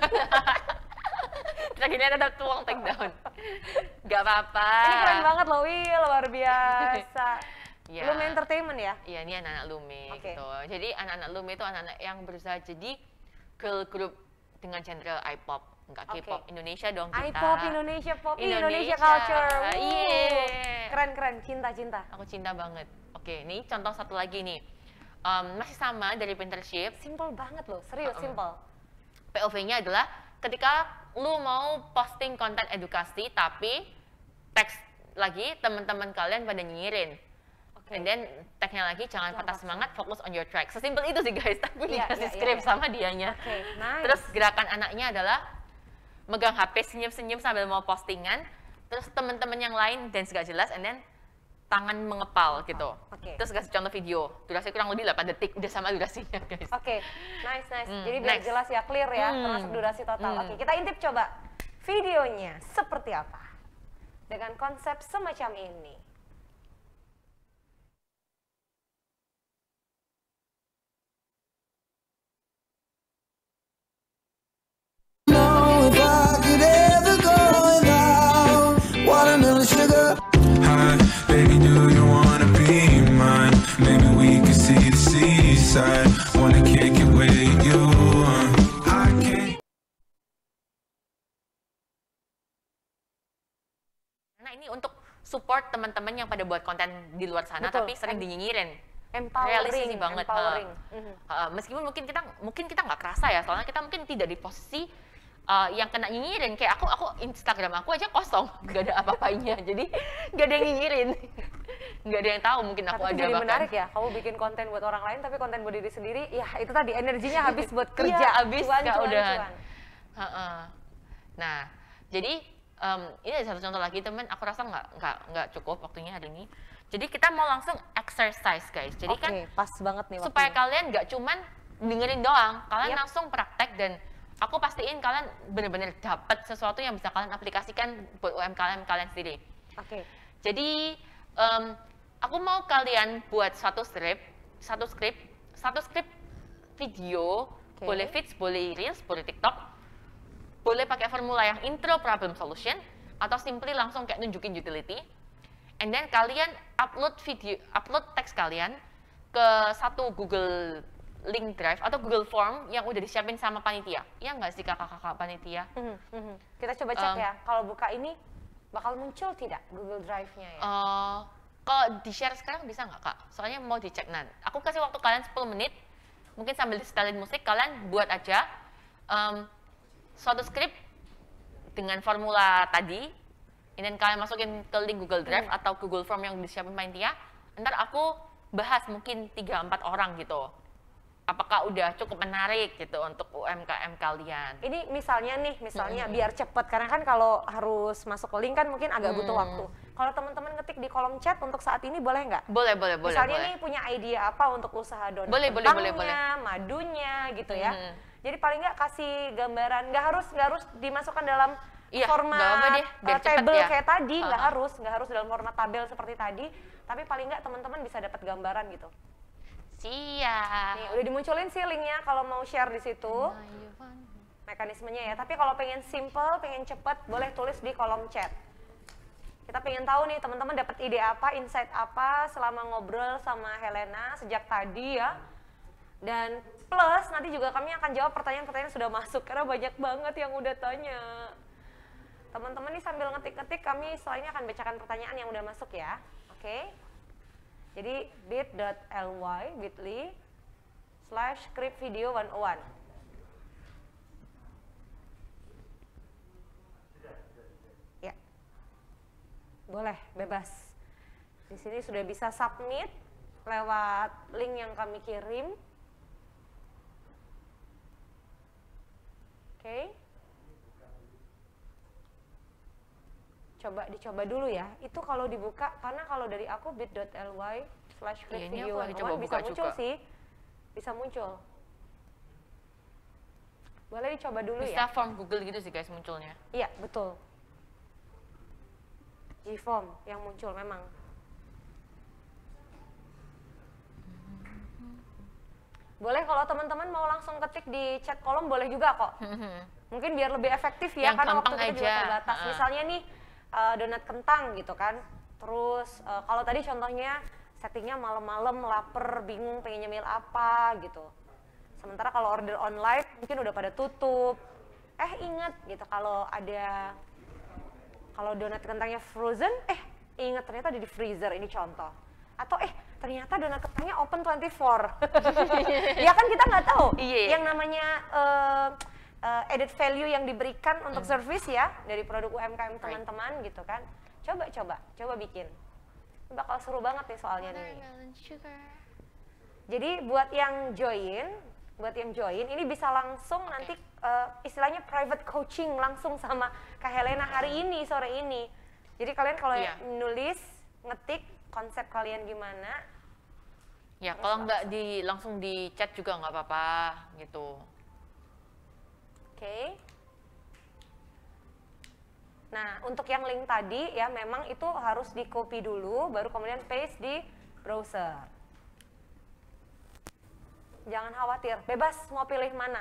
Terakhirnya ada tuang take down. Gak apa-apa. Ini keren banget loh, Will. Luar biasa. Ya. Lume Entertainment ya? Iya, ini anak-anak Lume Oke. gitu. Jadi anak-anak Lume itu anak-anak yang berusaha jadi girl group dengan genre I-pop, enggak K-pop. Oke. Indonesia dong kita. I-pop, Indonesia pop, Indonesia Indonesia. culture. Iya. Keren, cinta. Aku cinta banget. Oke, ini contoh satu lagi nih. Masih sama dari Pinterest. Simple banget loh, serius simple. POV-nya adalah ketika lu mau posting konten edukasi tapi teks lagi teman-teman kalian pada nyinyirin. Oke. And then tagnya lagi jangan patah semangat, fokus on your track. Sesimpel itu sih guys, tapi Iya, dikasih iya, script iya. sama dianya. Oke, nice. Terus gerakan anaknya adalah megang HP senyum-senyum sambil mau postingan. Terus teman-teman yang lain dance gak jelas, and then tangan mengepal gitu. Oke. Terus kasih contoh video, durasi kurang lebih 8 detik, udah sama durasinya guys. Oke, nice. Jadi biar next. jelas ya, clear ya, termasuk durasi total. Oke, kita intip coba videonya seperti apa dengan konsep semacam ini. Know if I could ever go without watermelon sugar. Hi, baby, do you wanna be mine? Maybe we could see the seaside. Wanna kick it with you. I can't. Nah ini untuk support teman-teman yang pada buat konten di luar sana Betul. tapi sering dinyinyirin. Empowering, Realistis banget. empowering. Meskipun mungkin kita nggak kerasa ya, soalnya kita mungkin tidak di posisi yang kena nyinyirin. Kayak aku Instagram aku aja kosong, nggak ada apa-apanya. Jadi nggak ada yang nyinyirin, nggak ada yang tahu mungkin aku Tapi ada jadi bahkan. menarik ya, kamu bikin konten buat orang lain tapi konten buat diri sendiri, ya itu tadi energinya habis buat kerja, Iya, habis cuan. udahan. Nah, jadi ini ada satu contoh lagi teman, aku rasa nggak cukup waktunya hari ini. Jadi kita mau langsung exercise guys. Jadi Oke, kan pas banget nih supaya waktunya. kalian nggak cuman dengerin doang, kalian Yep. langsung praktek dan aku pastiin kalian bener-bener dapat sesuatu yang bisa kalian aplikasikan buat UMKM kalian sendiri. Oke, Jadi aku mau kalian buat satu script video, Oke. boleh feeds, boleh reels, boleh TikTok, boleh pakai formula yang intro problem solution atau simply langsung kayak nunjukin utility. And then kalian upload teks kalian ke satu Google Link Drive atau Google Form yang udah disiapin sama panitia. Iya nggak sih kakak-kakak panitia? kita coba cek ya, kalau buka ini bakal muncul tidak Google Drive-nya ya? Kalau di-share sekarang bisa nggak kak? Soalnya mau dicek nanti. Aku kasih waktu kalian 10 menit, mungkin sambil di-setelin musik, kalian buat aja suatu script dengan formula tadi, dan kalian masukin ke link Google Drive atau Google Form yang disiapin panitia, ntar aku bahas mungkin 3-4 orang gitu. Apakah udah cukup menarik gitu untuk UMKM kalian? Ini misalnya biar cepet, karena kan kalau harus masuk ke link kan mungkin agak butuh waktu. Kalau teman-teman ngetik di kolom chat untuk saat ini boleh nggak? Boleh. Misalnya boleh. nih punya ide apa untuk usaha donat Boleh. kentangnya, madunya gitu ya. Jadi paling nggak kasih gambaran, nggak harus dimasukkan dalam Iya, nggak apa-apa format deh, biar cepet table ya. kayak tadi, nggak harus dalam format tabel seperti tadi, tapi paling nggak teman-teman bisa dapat gambaran gitu. Siap. Nih, udah dimunculin sih linknya kalau mau share di situ mekanismenya ya. Tapi kalau pengen simple, pengen cepet, boleh tulis di kolom chat. Kita pengen tahu nih teman-teman dapat ide apa, insight apa selama ngobrol sama Helena sejak tadi ya. Dan plus nanti juga kami akan jawab pertanyaan-pertanyaan yang sudah masuk karena banyak banget yang udah tanya. Teman-teman nih sambil ngetik-ngetik, kami selanjutnya akan bacakan pertanyaan yang udah masuk ya. Oke. Jadi bit.ly/scriptvideo101. Ya. Boleh, bebas. Di sini sudah bisa submit lewat link yang kami kirim. Oke. Dicoba dulu ya. Itu kalau dibuka, karena kalau dari aku bit.ly/scriptvideo101 bisa muncul juga. sih. Bisa muncul. Boleh dicoba dulu Bisa ya. form Google gitu sih guys munculnya. Iya, betul. G-form yang muncul memang. Boleh kalau teman-teman mau langsung ketik di chat kolom boleh juga kok. Mungkin biar lebih efektif ya, Yang karena waktu gampang kita juga aja. terbatas. Misalnya nih donat kentang gitu kan. Terus kalau tadi contohnya settingnya malam-malam lapar, bingung pengen nyemil apa gitu. Sementara kalau order online mungkin udah pada tutup. Ingat gitu kalau donat kentangnya frozen, ingat ternyata ada di freezer, ini contoh. Atau ternyata donat kentangnya open 24. Ya kan kita nggak tahu. Iya. Yang namanya added value yang diberikan untuk service ya dari produk UMKM teman-teman gitu kan. Coba bikin. Bakal seru banget nih soalnya nih. Jadi buat yang join ini bisa langsung nanti istilahnya private coaching langsung sama Kak Helena hari ini, sore ini. Jadi kalian kalau nulis, ngetik konsep kalian gimana. Ya, kalau nggak langsung di chat juga nggak apa-apa gitu. Oke. Nah, untuk yang link tadi ya memang itu harus di copy dulu, baru kemudian paste di browser. Jangan khawatir, bebas mau pilih mana.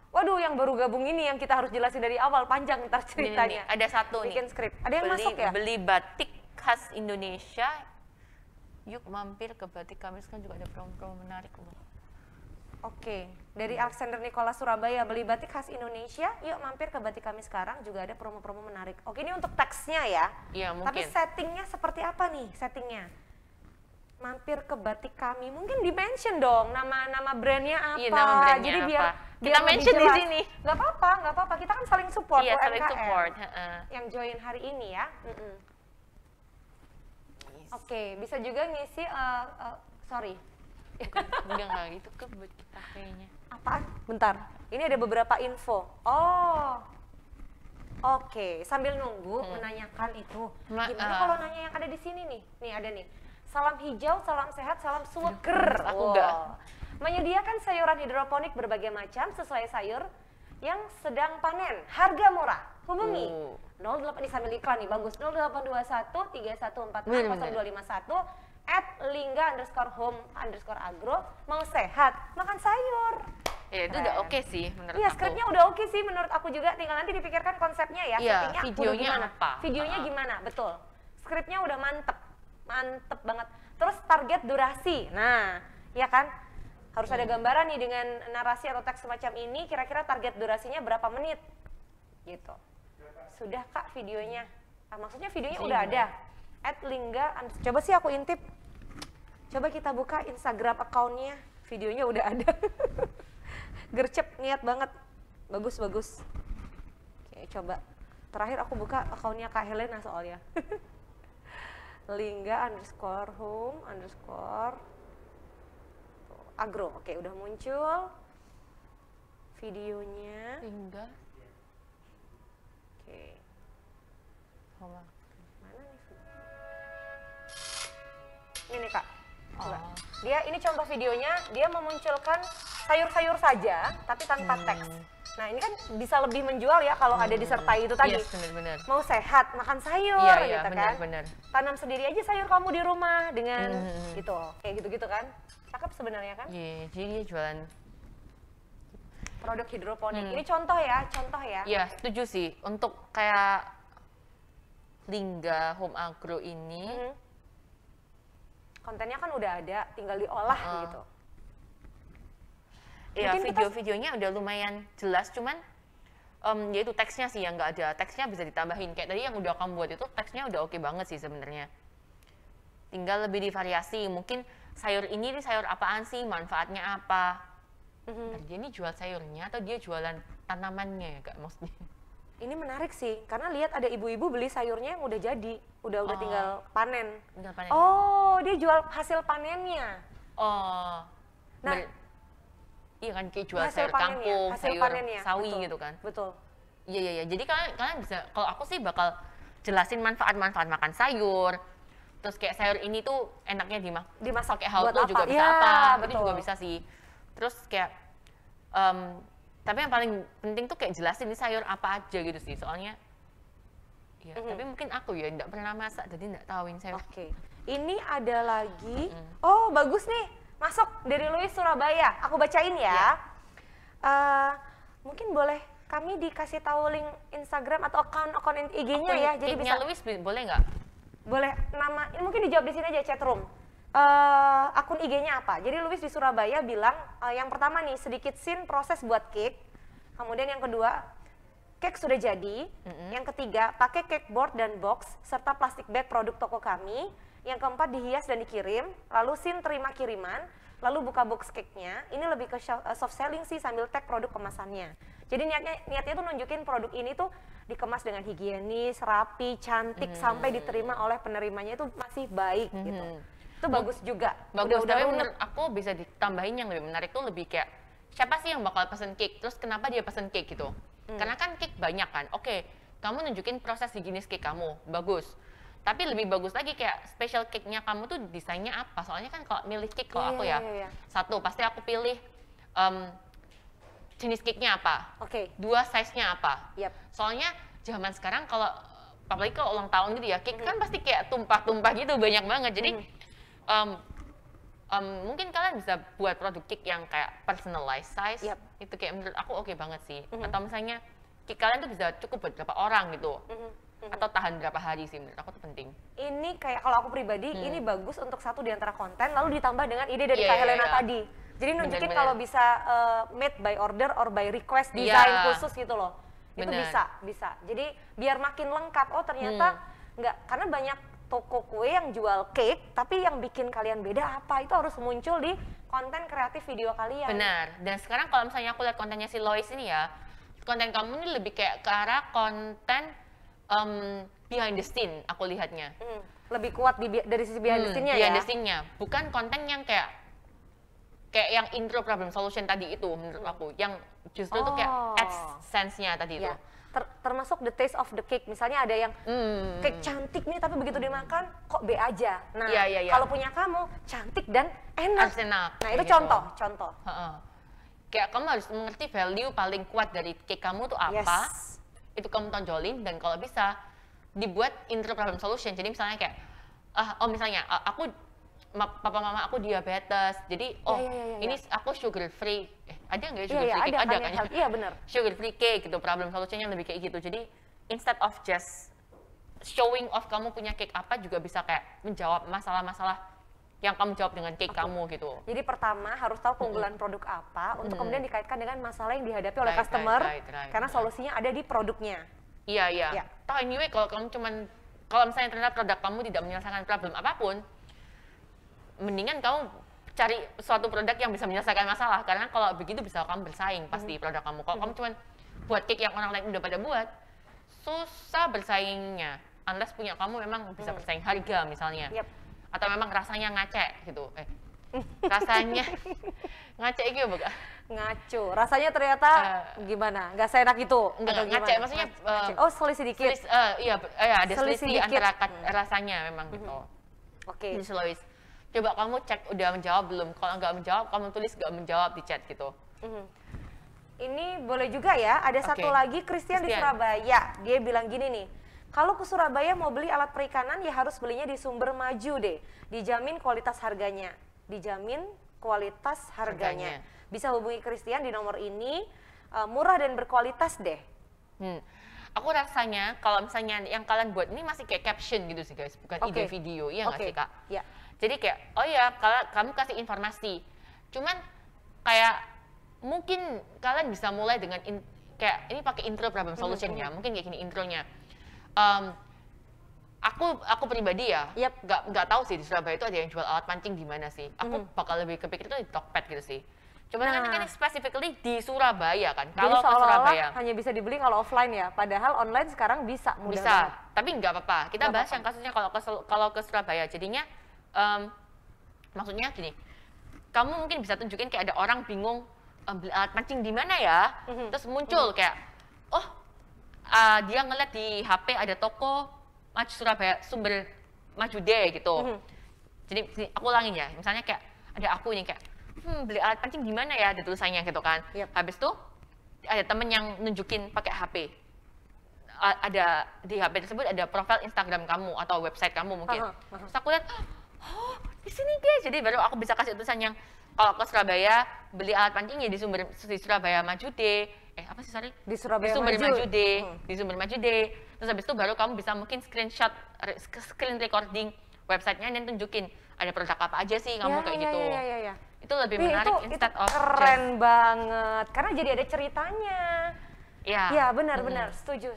Waduh, yang baru gabung ini yang kita harus jelasin dari awal, panjang ntar ceritanya. Ada satu nih. Bikin skrip. Ada yang masuk ya? Beli batik khas Indonesia. Yuk mampir ke Batik Kamis, kan juga ada promo-promo menarik loh. Oke, dari Alexander Nicholas Surabaya, beli batik khas Indonesia, yuk mampir ke Batik Kami sekarang, juga ada promo-promo menarik. Oke, ini untuk teksnya ya. Iya, mungkin. Tapi settingnya seperti apa nih settingnya? Mampir ke Batik Kami, mungkin di-mention dong nama brandnya apa. Iya, nama brandnya jadi apa. biar Kita lebih mention di jelas. sini. Gak apa-apa, kita kan saling support Iya, saling UMKM. support. Yang join hari ini ya. Oke, bisa juga ngisi, sorry. Udah nggak gitu ke buat kita kayaknya. Apaan? Bentar, ini ada beberapa info. Oke, sambil nunggu menanyakan itu. Gimana kalau nanya yang ada di sini nih? Nih ada nih. Salam hijau, salam sehat, salam suker. Aku enggak. Menyediakan sayuran hidroponik berbagai macam sesuai sayur yang sedang panen. Harga murah. Hubungi 08 ini sambil iklan nih, bagus. 0821 3146 0251 @lingga_home_agro. Mau sehat, makan sayur. Ya itu udah oke sih menurut Iya, aku. skripnya udah oke sih menurut aku juga. Tinggal nanti dipikirkan konsepnya ya, Iya, settingnya videonya gimana. apa. Videonya gimana, betul. Skripnya udah mantep banget. Terus target durasi, nah, ya kan? Harus ada gambaran nih dengan narasi atau teks semacam ini, kira-kira target durasinya berapa menit, gitu. Sudah Kak videonya? Maksudnya videonya udah ada. @lingga, coba sih aku intip. Coba kita buka Instagram account-nya, videonya udah ada. Gercep, niat banget. Bagus. Oke, coba. Terakhir aku buka account-nya Kak Helena soalnya. lingga_home_agro. Oke, udah muncul videonya. Lingga. Oke. Mana nih? Ini nih Kak. Coba. Ini contoh videonya, dia memunculkan sayur-sayur saja, tapi tanpa teks. Nah ini kan bisa lebih menjual ya kalau ada disertai itu tadi. Yes, benar-benar. Mau sehat, makan sayur Iya, gitu kan. benar. Tanam sendiri aja sayur kamu di rumah dengan gitu, kayak gitu-gitu kan. Cakep sebenarnya kan. Iya, jadi dia jualan. Produk hidroponik. Ini contoh ya. Iya, setuju sih. Untuk kayak Lingga Home Agro ini, kontennya kan udah ada, tinggal diolah gitu. Iya, Mungkin kita- videonya udah lumayan jelas, cuman yaitu teksnya sih yang nggak ada. Teksnya bisa ditambahin. Kayak tadi yang udah kamu buat itu teksnya udah oke banget sih sebenarnya. Tinggal lebih divariasi. Mungkin sayur ini nih sayur apaan sih? Manfaatnya apa? Dia ini jual sayurnya atau dia jualan tanamannya ya Kak maksudnya? Ini menarik sih, karena lihat ada ibu-ibu beli sayurnya yang udah jadi, udah tinggal panen. Tinggal panen. Oh, dia jual hasil panennya. Oh. Nah, iya kan kayak jual hasil sayur panennya, kangkung, hasil sayur panennya, sawi betul, gitu kan. Betul. Iya. Jadi kalian bisa, kalau aku sih bakal jelasin manfaat-manfaat makan sayur. Terus kayak sayur ini tuh enaknya Dimasak pakai how buat to apa? juga bisa Ya, apa, itu betul. juga bisa sih. Terus kayak tapi yang paling penting tuh kayak jelasin ini sayur apa aja gitu sih. Soalnya ya, tapi mungkin aku ya enggak pernah masak jadi enggak tahu ini sayur. Oke. Ini ada lagi. Oh, bagus nih. Masuk dari Louis Surabaya. Aku bacain ya. Mungkin boleh kami dikasih tahu link Instagram atau akun IG-nya ya. Jadi bisa Louis boleh nggak? boleh nama ini mungkin dijawab di sini aja chatroom. akun IG-nya apa. Jadi Louis di Surabaya bilang yang pertama nih sedikit scene proses buat cake. Kemudian yang kedua cake sudah jadi. Yang ketiga pakai cake board dan box serta plastik bag produk toko kami. Yang keempat dihias dan dikirim. Lalu scene terima kiriman. Lalu buka box cake-nya. Ini lebih ke soft selling sih sambil tag produk kemasannya. Jadi niatnya tuh nunjukin produk ini tuh dikemas dengan higienis, rapi, cantik sampai diterima oleh penerimanya itu masih baik gitu. Itu bagus juga. Bagus, Udah tapi runek. menurut aku bisa ditambahin yang lebih menarik tuh lebih kayak siapa sih yang bakal pesen cake, terus kenapa dia pesen cake gitu. Karena kan cake banyak kan, oke, kamu nunjukin proses higienis cake kamu, bagus. Tapi lebih bagus lagi kayak special cake-nya kamu tuh desainnya apa, soalnya kan kalau milih cake kalau aku ya, satu pasti aku pilih jenis cake-nya apa, dua size-nya apa. Soalnya zaman sekarang kalau apalagi kalau ulang tahun gitu ya, cake kan pasti kayak tumpah-tumpah gitu banyak banget. Jadi mungkin kalian bisa buat produk cake yang kayak personalized size. Itu kayak menurut aku oke banget sih. Atau misalnya cake kalian tuh bisa cukup buat berapa orang gitu. Atau tahan berapa hari sih, menurut aku tuh penting. Ini kayak kalau aku pribadi ini bagus untuk satu di antara konten lalu ditambah dengan ide dari Kak Helena tadi. Jadi nunjukin kalau bisa made by order or by request desain khusus gitu loh. Itu bisa. Jadi biar makin lengkap. Oh ternyata nggak, karena banyak toko kue yang jual cake tapi yang bikin kalian beda apa, itu harus muncul di konten kreatif video kalian. Benar. Dan sekarang kalau misalnya aku lihat kontennya si Lois ini ya, konten kamu ini lebih kayak ke arah konten behind the scene aku lihatnya. Lebih kuat dari sisi behind the scene-nya ya? Behind the scene-nya. Bukan konten yang kayak yang intro problem solution tadi itu menurut aku. Yang justru tuh kayak AdSense-nya tadi itu. Termasuk the taste of the cake. Misalnya ada yang cake cantik nih tapi begitu dimakan kok B aja. Nah kalau punya kamu cantik dan enak. Nah itu gitu. contoh. Kayak kamu harus mengerti value paling kuat dari cake kamu tuh apa. Itu kamu tonjolin, dan kalau bisa dibuat intro problem solution. Jadi misalnya kayak misalnya aku papa mama aku diabetes, jadi ini aku sugar free. Ada nggak ya sugar free cake? Ada kan ya? Iya benar. Sugar free cake gitu, problem solutionnya lebih kayak gitu. Jadi instead of just showing off kamu punya cake apa, juga bisa kayak menjawab masalah-masalah yang kamu jawab dengan cake kamu gitu. Jadi pertama harus tahu keunggulan produk apa untuk kemudian dikaitkan dengan masalah yang dihadapi oleh customer, karena solusinya ada di produknya. Iya. Toh anyway kalau misalnya ternyata produk kamu tidak menyelesaikan problem apapun, mendingan kamu cari suatu produk yang bisa menyelesaikan masalah, karena kalau begitu bisa kamu bersaing pasti produk kamu. Kalau kamu cuma buat cake yang orang lain udah pada buat, susah bersaingnya. Unless punya kamu memang bisa bersaing harga misalnya. Atau memang rasanya ngace gitu. Rasanya ngace gitu bukan? Ngaco. Rasanya ternyata gimana? Nggak seenak itu? Enggak ngace, maksudnya selisih dikit. Ada selisih antara rasanya memang gitu. Oke. Jadi Lois, coba kamu cek udah menjawab belum? Kalau nggak menjawab, kamu tulis nggak menjawab di chat gitu. Ini boleh juga ya. Ada satu lagi, Christian di Surabaya. Dia bilang gini nih, kalau ke Surabaya mau beli alat perikanan ya harus belinya di Sumber Maju deh. Dijamin kualitas harganya. Bisa hubungi Christian di nomor ini, murah dan berkualitas deh. Aku rasanya kalau misalnya yang kalian buat ini masih kayak caption gitu sih guys, bukan ide video, iya nggak sih Kak? Iya. Jadi kayak, kalau kamu kasih informasi, cuman kayak mungkin kalian bisa mulai dengan kayak ini pakai intro problem solution ya, mungkin kayak gini intronya. Aku pribadi ya, nggak tahu sih di Surabaya itu ada yang jual alat pancing di mana sih. Aku bakal lebih kepikir itu di Tokped gitu sih. Cuman kan ini specifically di Surabaya kan. Kalau ke Surabaya hanya bisa dibeli kalau offline ya. Padahal online sekarang bisa mudah banget. Tapi nggak apa-apa. Kita bahas yang kasusnya kalau ke Surabaya. Jadinya maksudnya gini. Kamu mungkin bisa tunjukin kayak ada orang bingung beli alat pancing di mana ya. Terus muncul kayak dia ngeliat di HP ada toko Maju Surabaya Sumber Maju deh gitu. Jadi aku ulangin ya. Misalnya kayak ada aku ini kayak beli alat pancing di mana ya, ada tulisannya gitu kan. Habis itu ada temen yang nunjukin pakai HP. Ada di HP tersebut ada profil Instagram kamu atau website kamu mungkin. Terus aku lihat, di sini guys. Jadi baru aku bisa kasih tulisan yang kalau ke Surabaya beli alat pancing ya di Surabaya Maju deh. Apa sih sorry? Di Surabaya Sumber Maju deh. Di Sumber Maju deh. Terus habis itu baru kamu bisa mungkin screen recording websitenya dan tunjukin ada produk apa aja sih kamu kayak gitu. Iya. Itu lebih Wih, menarik itu instead of keren banget karena jadi ada ceritanya. Iya. Iya benar, setuju.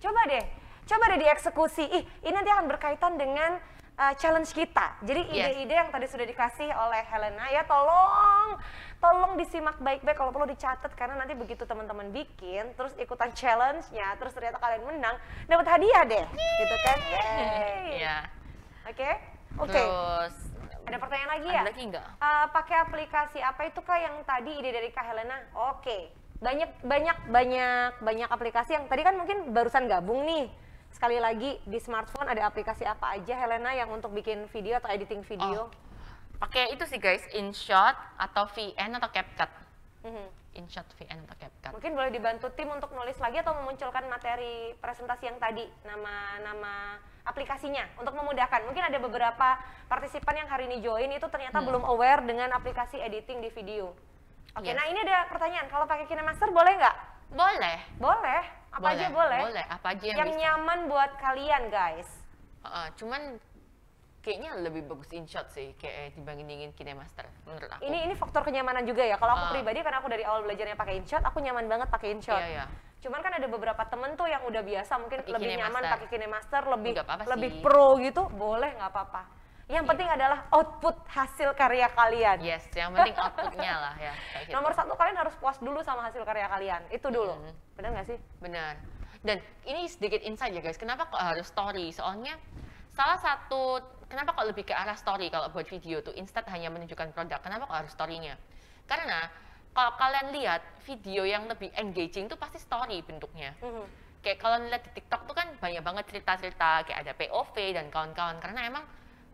Coba deh dieksekusi. Ini nanti akan berkaitan dengan challenge kita. Jadi ide-ide yang tadi sudah dikasih oleh Helena ya tolong disimak baik-baik, kalau perlu dicatat karena nanti begitu teman-teman bikin terus ikutan challenge-nya terus ternyata kalian menang dapat hadiah deh, gitu kan? Iya. Oke. Terus Ada pertanyaan lagi ya? ada lagi nggak? Pakai aplikasi apa itu Kak yang tadi ide dari Kak Helena? Oke. Banyak aplikasi yang tadi kan mungkin barusan gabung nih. Sekali lagi di smartphone ada aplikasi apa aja Helena yang untuk bikin video atau editing video? Pakai itu sih guys, InShot atau VN atau CapCut. InShot, VN atau CapCut. Mungkin boleh dibantu tim untuk nulis lagi atau memunculkan materi presentasi yang tadi, nama aplikasinya untuk memudahkan. Mungkin ada beberapa partisipan yang hari ini join itu ternyata belum aware dengan aplikasi editing di video. Oke, Yes. nah ini ada pertanyaan, kalau pakai KineMaster boleh nggak? Boleh. Boleh, apa aja boleh? Boleh, apa aja Yang bisa. nyaman buat kalian guys. Cuman kayaknya lebih bagus InShot sih kayak dibandingin KineMaster menurut aku. Ini faktor kenyamanan juga ya. Kalau aku pribadi karena aku dari awal belajarnya pakai InShot, aku nyaman banget pakai InShot. Iya. Cuman kan ada beberapa temen tuh yang udah biasa mungkin Pakai lebih nyaman KineMaster. pakai KineMaster, Nggak apa-apa lebih sih. pro gitu, boleh nggak apa-apa. Yang penting adalah output hasil karya kalian. Yes, yang penting outputnya lah ya. Kayak gitu. Nomor satu, kalian harus puas dulu sama hasil karya kalian. Itu dulu. Benar nggak sih? Benar. Dan ini sedikit insight ya guys, kenapa kok harus story? Soalnya salah satu, kenapa kok lebih ke arah story kalau buat video tuh, instead hanya menunjukkan produk, kenapa kok harus story-nya? Karena kalau kalian lihat video yang lebih engaging tuh pasti story bentuknya. Kayak kalau lihat di TikTok tuh kan banyak banget cerita-cerita, kayak ada POV dan kawan-kawan, karena emang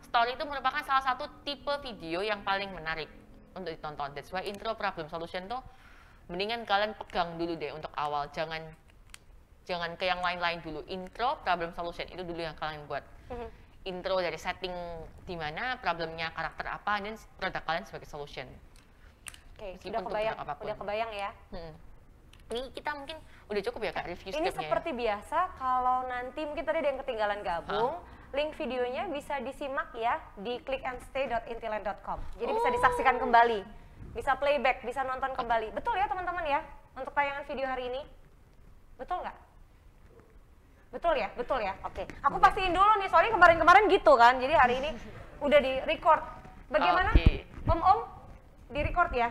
story itu merupakan salah satu tipe video yang paling menarik untuk ditonton. That's why intro problem solution tuh mendingan kalian pegang dulu deh untuk awal, jangan ke yang lain-lain dulu. Intro problem solution itu dulu yang kalian buat. Intro dari setting di mana problemnya, karakter apa, dan produk kalian sebagai solution. Oke, Meskipun udah kebayang, untuk apapun. udah kebayang ya. Ini kita mungkin udah cukup ya Kak review Ini scriptnya. seperti biasa, kalau nanti mungkin tadi ada yang ketinggalan gabung, link videonya bisa disimak ya di clickandstay.intiland.com. Jadi bisa disaksikan kembali, bisa playback, bisa nonton kembali. Betul ya teman-teman ya, untuk tayangan video hari ini? Betul nggak? Betul ya? Betul ya? Oke. Aku pastiin dulu nih, soalnya kemarin-kemarin gitu kan, jadi hari ini udah di-record. Bagaimana? Oke. Om, di-record ya?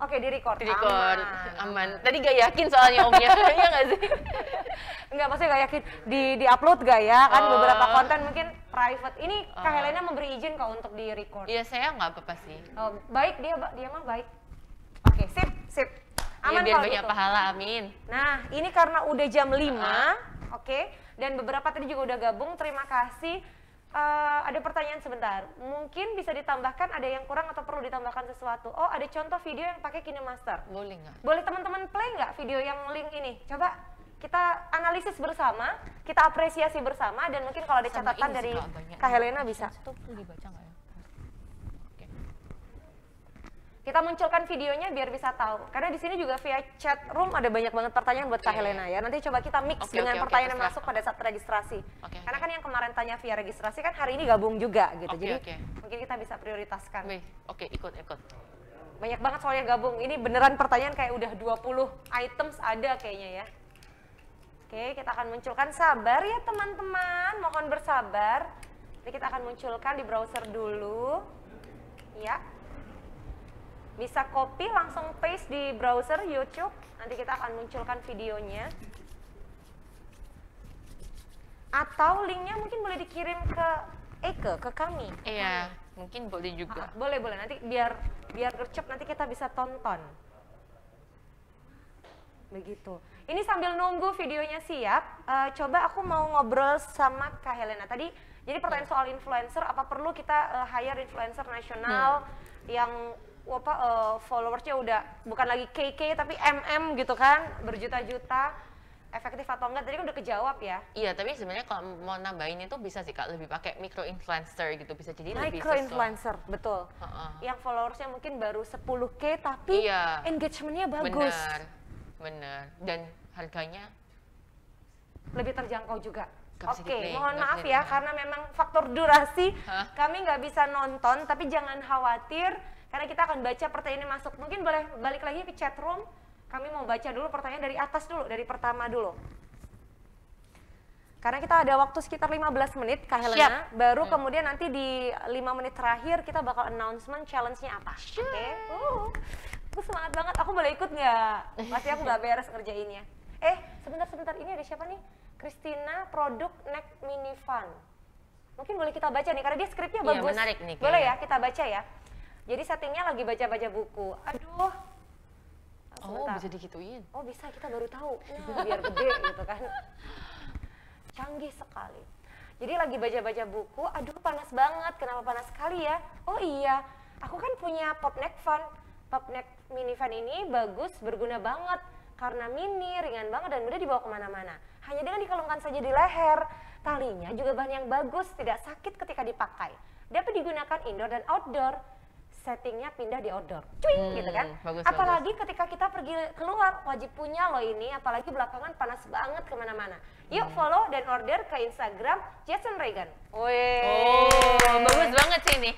Oke, di-record. Record aman. Tadi gak yakin soalnya omnya, iya nggak sih? Enggak, maksudnya gak yakin di-upload gak ya, kan beberapa konten mungkin private. Ini Kak Helena memberi izin kok untuk di-record. Iya saya nggak apa-apa sih. Oh, baik, dia mah baik. Oke, sip. Aman Biar kalau banyak gitu. pahala, amin. Nah, ini karena udah jam 5, oke, dan beberapa tadi juga udah gabung, terima kasih. Ada pertanyaan sebentar, mungkin bisa ditambahkan, ada yang kurang atau perlu ditambahkan sesuatu? Oh, ada contoh video yang pakai KineMaster. Boleh nggak? Boleh teman-teman play nggak video yang link ini? Coba kita analisis bersama, kita apresiasi bersama, dan mungkin kalau ada Sama catatan ini dari sih, Kak, banyak. Kak Helena bisa. Itu perlu dibaca nggak ya? Oke. Kita munculkan videonya biar bisa tahu. Karena di sini juga via chat room ada banyak banget pertanyaan buat Kak Iya. Helena ya. Nanti coba kita mix Oke, dengan oke, pertanyaan yang terserah. masuk pada saat registrasi. Oke, Karena oke. kan yang kemarin tanya via registrasi kan hari ini gabung juga gitu. Oke, Jadi oke. mungkin kita bisa prioritaskan. Oke, ikut. Banyak banget soalnya gabung. Ini beneran pertanyaan kayak udah 20 items ada kayaknya ya. Oke, kita akan munculkan, sabar ya teman-teman, mohon bersabar. Jadi kita akan munculkan di browser dulu. Ya. Bisa copy langsung paste di browser YouTube. Nanti kita akan munculkan videonya. Atau linknya mungkin boleh dikirim ke Eke, ke kami. Iya, mungkin boleh juga. Boleh, nanti biar gercep nanti kita bisa tonton. Begitu. Ini sambil nunggu videonya siap, coba aku mau ngobrol sama Kak Helena. Tadi jadi pertanyaan soal influencer, apa perlu kita hire influencer nasional yang followersnya udah bukan lagi KK tapi MM gitu kan, berjuta-juta, efektif atau enggak? Tadi kan udah kejawab ya. Iya, tapi sebenarnya kalau mau nambahin itu bisa sih Kak, lebih pakai micro influencer gitu, bisa jadi lebih Micro sesuai. influencer, betul. Yang followersnya mungkin baru 10K tapi Iya. engagementnya bagus. Benar. Dan harganya Lebih terjangkau juga. bisa Oke, di-play, mohon nggak maaf bisa ya di- karena memang faktor durasi Hah? kami nggak bisa nonton, tapi jangan khawatir karena kita akan baca pertanyaan yang masuk. Mungkin boleh balik lagi ke chat room. Kami mau baca dulu pertanyaan dari atas dulu, dari pertama dulu. Karena kita ada waktu sekitar 15 menit, Kak Helena. Siap. Baru kemudian nanti di 5 menit terakhir kita bakal announcement challenge-nya apa. Oke? Aku semangat banget. Aku boleh ikut nggak? Pasti aku nggak beres ngerjainnya. Sebentar. Ini ada siapa nih? Christina Produk Neck Mini Fun. Mungkin boleh kita baca nih, karena dia skripnya Iya, bagus. menarik nih Boleh ya, kayaknya. kita baca ya. Jadi settingnya lagi baca-baca buku. Aduh. Oh, Sebentar. bisa digituin. Oh bisa, kita baru tahu. Nah, biar gede gitu kan. Canggih sekali. Jadi lagi baca-baca buku, aduh panas banget. Kenapa panas sekali ya? Oh iya, aku kan punya pop neck fan. Pop neck mini fan ini bagus, berguna banget. Karena mini, ringan banget dan mudah dibawa kemana-mana. Hanya dengan dikalungkan saja di leher. Talinya juga bahan yang bagus, tidak sakit ketika dipakai. Dapat digunakan indoor dan outdoor. Settingnya pindah di outdoor, cuing gitu kan. Bagus, Apalagi ketika kita pergi keluar, wajib punya loh ini. Apalagi belakangan panas banget kemana-mana. Yuk follow dan order ke Instagram Jason Regan. Oh, bagus banget sih ini.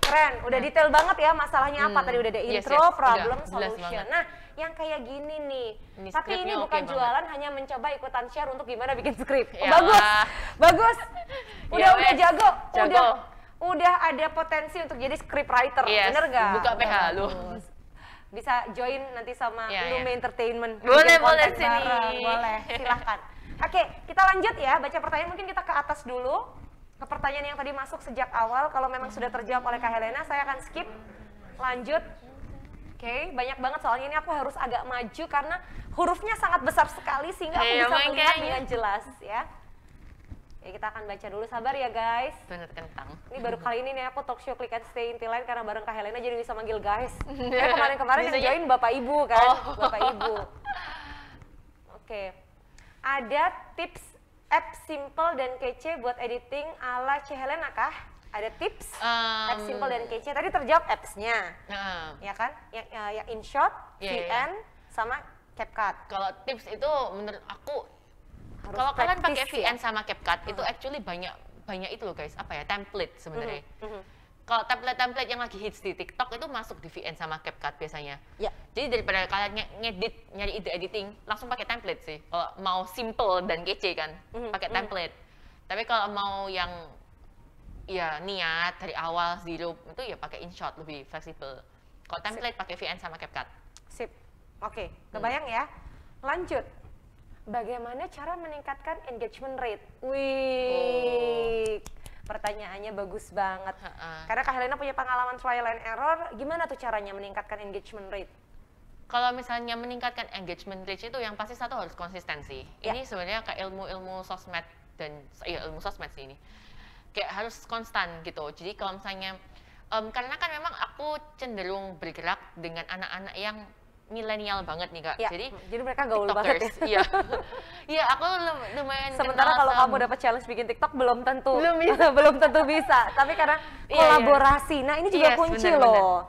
Keren, udah detail banget ya masalahnya apa. Tadi udah ada Yes, intro, yes, problem, udah, jelas solution. banget. Nah, yang kayak gini nih. Ini Tapi ini skripnya bukan oke jualan, hanya mencoba ikutan share untuk gimana bikin skrip. Oh, Ya bagus, lah. bagus. Ya Udah wes, jago, jago. udah ada potensi untuk jadi script writer, Yes, bener gak? buka PH lu. Bagus. Bisa join nanti sama Ya, Lume ya. Entertainment. Boleh, bikin boleh, konten sini. bareng. Boleh, silahkan. Oke, kita lanjut ya, baca pertanyaan. Mungkin kita ke atas dulu. Ke pertanyaan yang tadi masuk sejak awal. Kalau memang sudah terjawab oleh Kak Helena, saya akan skip. Lanjut. Oke, banyak banget soalnya ini aku harus agak maju karena hurufnya sangat besar sekali sehingga aku Iya, bisa melihat makanya. dengan jelas ya. Ya, kita akan baca dulu, sabar ya guys. Bener kentang. Ini baru kali ini nih aku talk show Click and Stay Inti Line karena bareng Kak Helena jadi bisa manggil guys. Kemarin-kemarin yang Biasanya- join Bapak Ibu kan, Oh. Bapak Ibu. Oke, ada tips app simple dan kece buat editing ala C Helena kah? Ada tips app simple dan kece. Tadi terjawab apps-nya, Nah, ya kan? Yang InShot, Iya, VN, sama CapCut. kalau tips itu menurut aku, Harus kalau kalian pakai practice ya. VN sama CapCut itu actually banyak itu loh guys, apa ya, template sebenarnya. Mhm. Kalau template-template yang lagi hits di TikTok itu masuk di VN sama CapCut biasanya. Ya. Jadi daripada kalian ngedit, nyari ide editing, langsung pakai template sih. Kalau mau simple dan kece kan, pakai template. Tapi kalau mau yang ya niat dari awal zero itu ya pakai InShot, lebih fleksibel. Kalau template pakai VN sama CapCut. Sip. Oke, kebayang ya. Lanjut. Bagaimana cara meningkatkan engagement rate? Wih. Pertanyaannya bagus banget. Karena Kak Helena punya pengalaman trial and error, gimana tuh caranya meningkatkan engagement rate? Kalau misalnya meningkatkan engagement rate itu yang pasti satu harus konsistensi. Ya. Ini sebenarnya kayak ilmu sosmed dan ya ilmu sosmed sih ini. Kayak harus konstan gitu. Jadi kalau misalnya karena kan memang aku cenderung bergerak dengan anak-anak yang milenial banget nih Kak. Ya, jadi mereka gaul banget ya. Iya. Iya, aku lumayan Sementara kenal kalau sama- kamu dapat challenge bikin TikTok belum tentu Belum bisa. belum tentu bisa. Tapi karena Iya, kolaborasi, nah ini juga Yes, kunci bener, loh.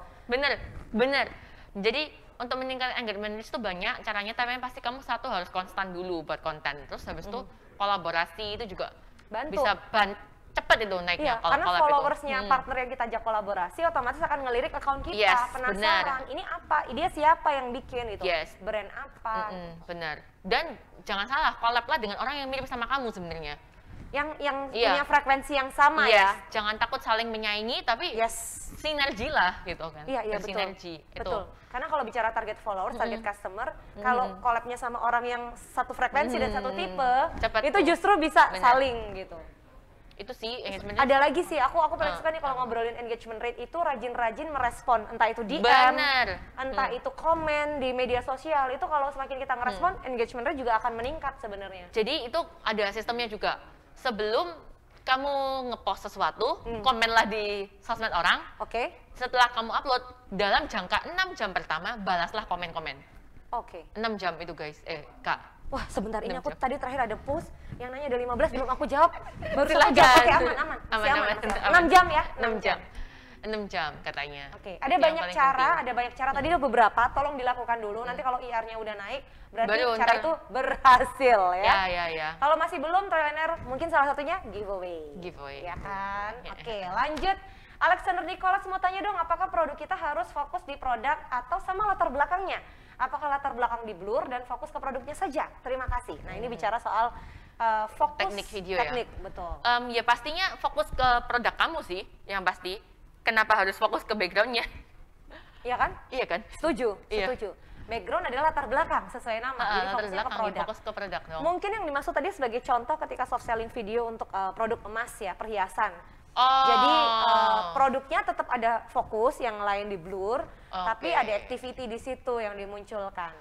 Bener. Jadi untuk meningkatkan engagement itu banyak caranya, tapi yang pasti kamu satu harus konstan dulu buat konten. Terus habis itu kolaborasi itu juga Bantu. bisa cepet itu naiknya Iya, kalau karena collab itu. followersnya partner yang kita ajak kolaborasi otomatis akan ngelirik account kita. Yes, Penasaran, ini apa? Dia siapa yang bikin itu? Yes. Brand apa? Bener. Dan jangan salah, collab lah dengan orang yang mirip sama kamu sebenarnya. Yang Iya. punya frekuensi yang sama Yes, ya. jangan takut saling menyaingi, tapi Yes. sinergi lah gitu kan. Iya, betul. Bersinergi Betul. Karena kalau bicara target followers, target customer, kalau collabnya sama orang yang satu frekuensi dan satu tipe, Cepet itu tuh. justru bisa Bener. saling gitu. Itu sih engagement Ada lagi sih, aku paling suka nih kalau ngobrolin engagement rate itu rajin-rajin merespon, entah itu DM, Bener. entah itu komen di media sosial. Itu kalau semakin kita ngerespon, engagement rate juga akan meningkat sebenarnya. Jadi itu ada sistemnya juga. Sebelum kamu ngepost sesuatu, komenlah di sosmed orang. Oke, Setelah kamu upload, dalam jangka 6 jam pertama, balaslah komen-komen. oke. 6 jam itu guys, Kak. Wah, sebentar ini 6 aku jam. tadi terakhir ada post yang nanya ada 15 belum aku jawab. Baru Silahkan. aku jawab. Oke, aman. Aman, Masih aman, masih aman. 6 jam ya? 6 jam. 6 jam katanya. Oke, ada Yang banyak paling cara, penting. ada banyak cara. Tadi ada beberapa, tolong dilakukan dulu. Nanti kalau IR-nya udah naik, berarti Baru cara ntar- itu berhasil ya. Ya. Kalau masih belum, trainer mungkin salah satunya giveaway. Giveaway. Ya kan? Ya. Oke, lanjut. Alexander Nicholas mau tanya dong, apakah produk kita harus fokus di produk atau sama latar belakangnya? Apakah latar belakang di blur dan fokus ke produknya saja? Terima kasih. Nah, ini bicara soal fokus Teknik video ya? teknik, betul. Ya pastinya fokus ke produk kamu sih, yang pasti. Kenapa harus fokus ke backgroundnya? Iya kan? Iya kan? Setuju, Iya. setuju. Background adalah latar belakang sesuai nama. Jadi Latar fokusnya ke belakang, produk. fokus ke produk dong. Mungkin yang dimaksud tadi sebagai contoh ketika soft selling video untuk produk emas ya, perhiasan. Oh. Jadi produknya tetap ada fokus, yang lain di blur, tapi Oke. ada activity di situ yang dimunculkan.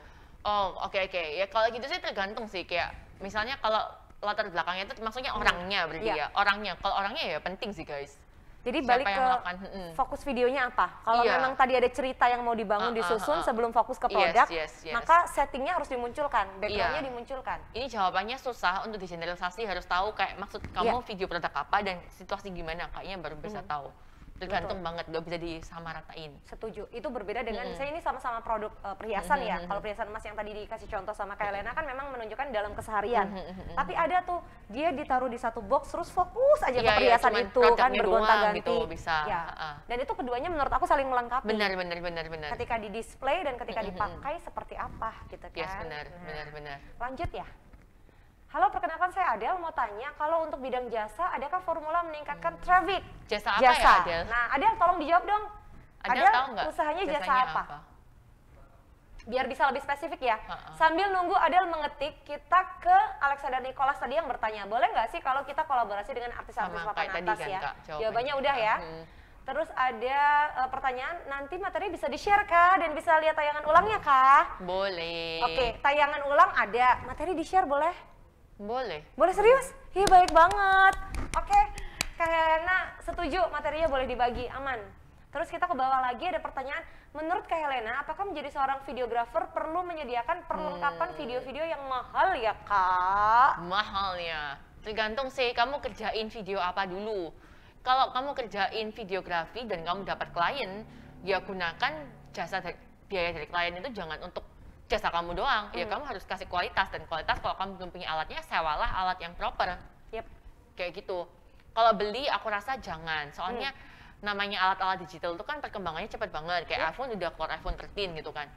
Oh, oke. Ya kalau gitu sih tergantung sih, kayak misalnya kalau latar belakangnya itu maksudnya orangnya berarti Iya. ya. Orangnya. Kalau orangnya ya penting sih, guys. Jadi Siapa balik yang ke melakukan, fokus videonya apa? Kalau Iya. memang tadi ada cerita yang mau dibangun, disusun sebelum fokus ke Yes, produk, yes. maka settingnya harus dimunculkan, backgroundnya Iya. dimunculkan. Ini jawabannya susah untuk digeneralisasi, harus tahu kayak maksud kamu video produk apa dan situasi gimana, kayaknya baru bisa tahu. Tergantung banget, gak bisa disamaratain. Setuju. Itu berbeda dengan saya ini sama-sama produk perhiasan ya. Kalau perhiasan emas yang tadi dikasih contoh sama Kak Elena kan memang menunjukkan dalam keseharian. Tapi ada tuh dia ditaruh di satu box terus fokus aja ke Iya, perhiasan cuman itu kan produknya bergonta-ganti. doang gitu, bisa. Ya. Dan itu keduanya menurut aku saling melengkapi. Benar. Ketika di display dan ketika dipakai seperti apa gitu kan. Yes, benar. Lanjut ya. Halo, perkenalkan saya Adel, mau tanya kalau untuk bidang jasa, adakah formula meningkatkan traffic? Jasa apa ya, Adel? Nah, Adel tolong dijawab dong. Adel tahu nggak? Usahanya jasa jasanya apa? Biar bisa lebih spesifik ya. Sambil nunggu Adel mengetik, kita ke Alexander Nicholas tadi yang bertanya, boleh nggak sih kalau kita kolaborasi dengan artis-artis Sama papan kayak tadi atas kan, ya? Kak, jawabannya. Jawabannya udah ya. Terus ada pertanyaan, nanti materi bisa di-share kah dan bisa lihat tayangan ulangnya kah? Boleh. Oke, tayangan ulang ada, materi di-share boleh? Boleh. Boleh serius? Ih, baik banget. Oke, Kak Helena setuju materinya boleh dibagi, aman. Terus kita ke bawah lagi ada pertanyaan, menurut Kak Helena, apakah menjadi seorang videografer perlu menyediakan perlengkapan video-video yang mahal ya, Kak? Mahalnya. Tergantung sih, kamu kerjain video apa dulu. Kalau kamu kerjain videografi dan kamu dapat klien, ya gunakan biaya dari klien itu jangan untuk jasa kamu doang, ya kamu harus kasih kualitas, dan kualitas kalau kamu belum punya alatnya, sewalah alat yang proper. Yep. Kayak gitu. Kalau beli aku rasa jangan, soalnya namanya alat-alat digital itu kan perkembangannya cepat banget, kayak iPhone udah keluar iPhone 13 gitu kan.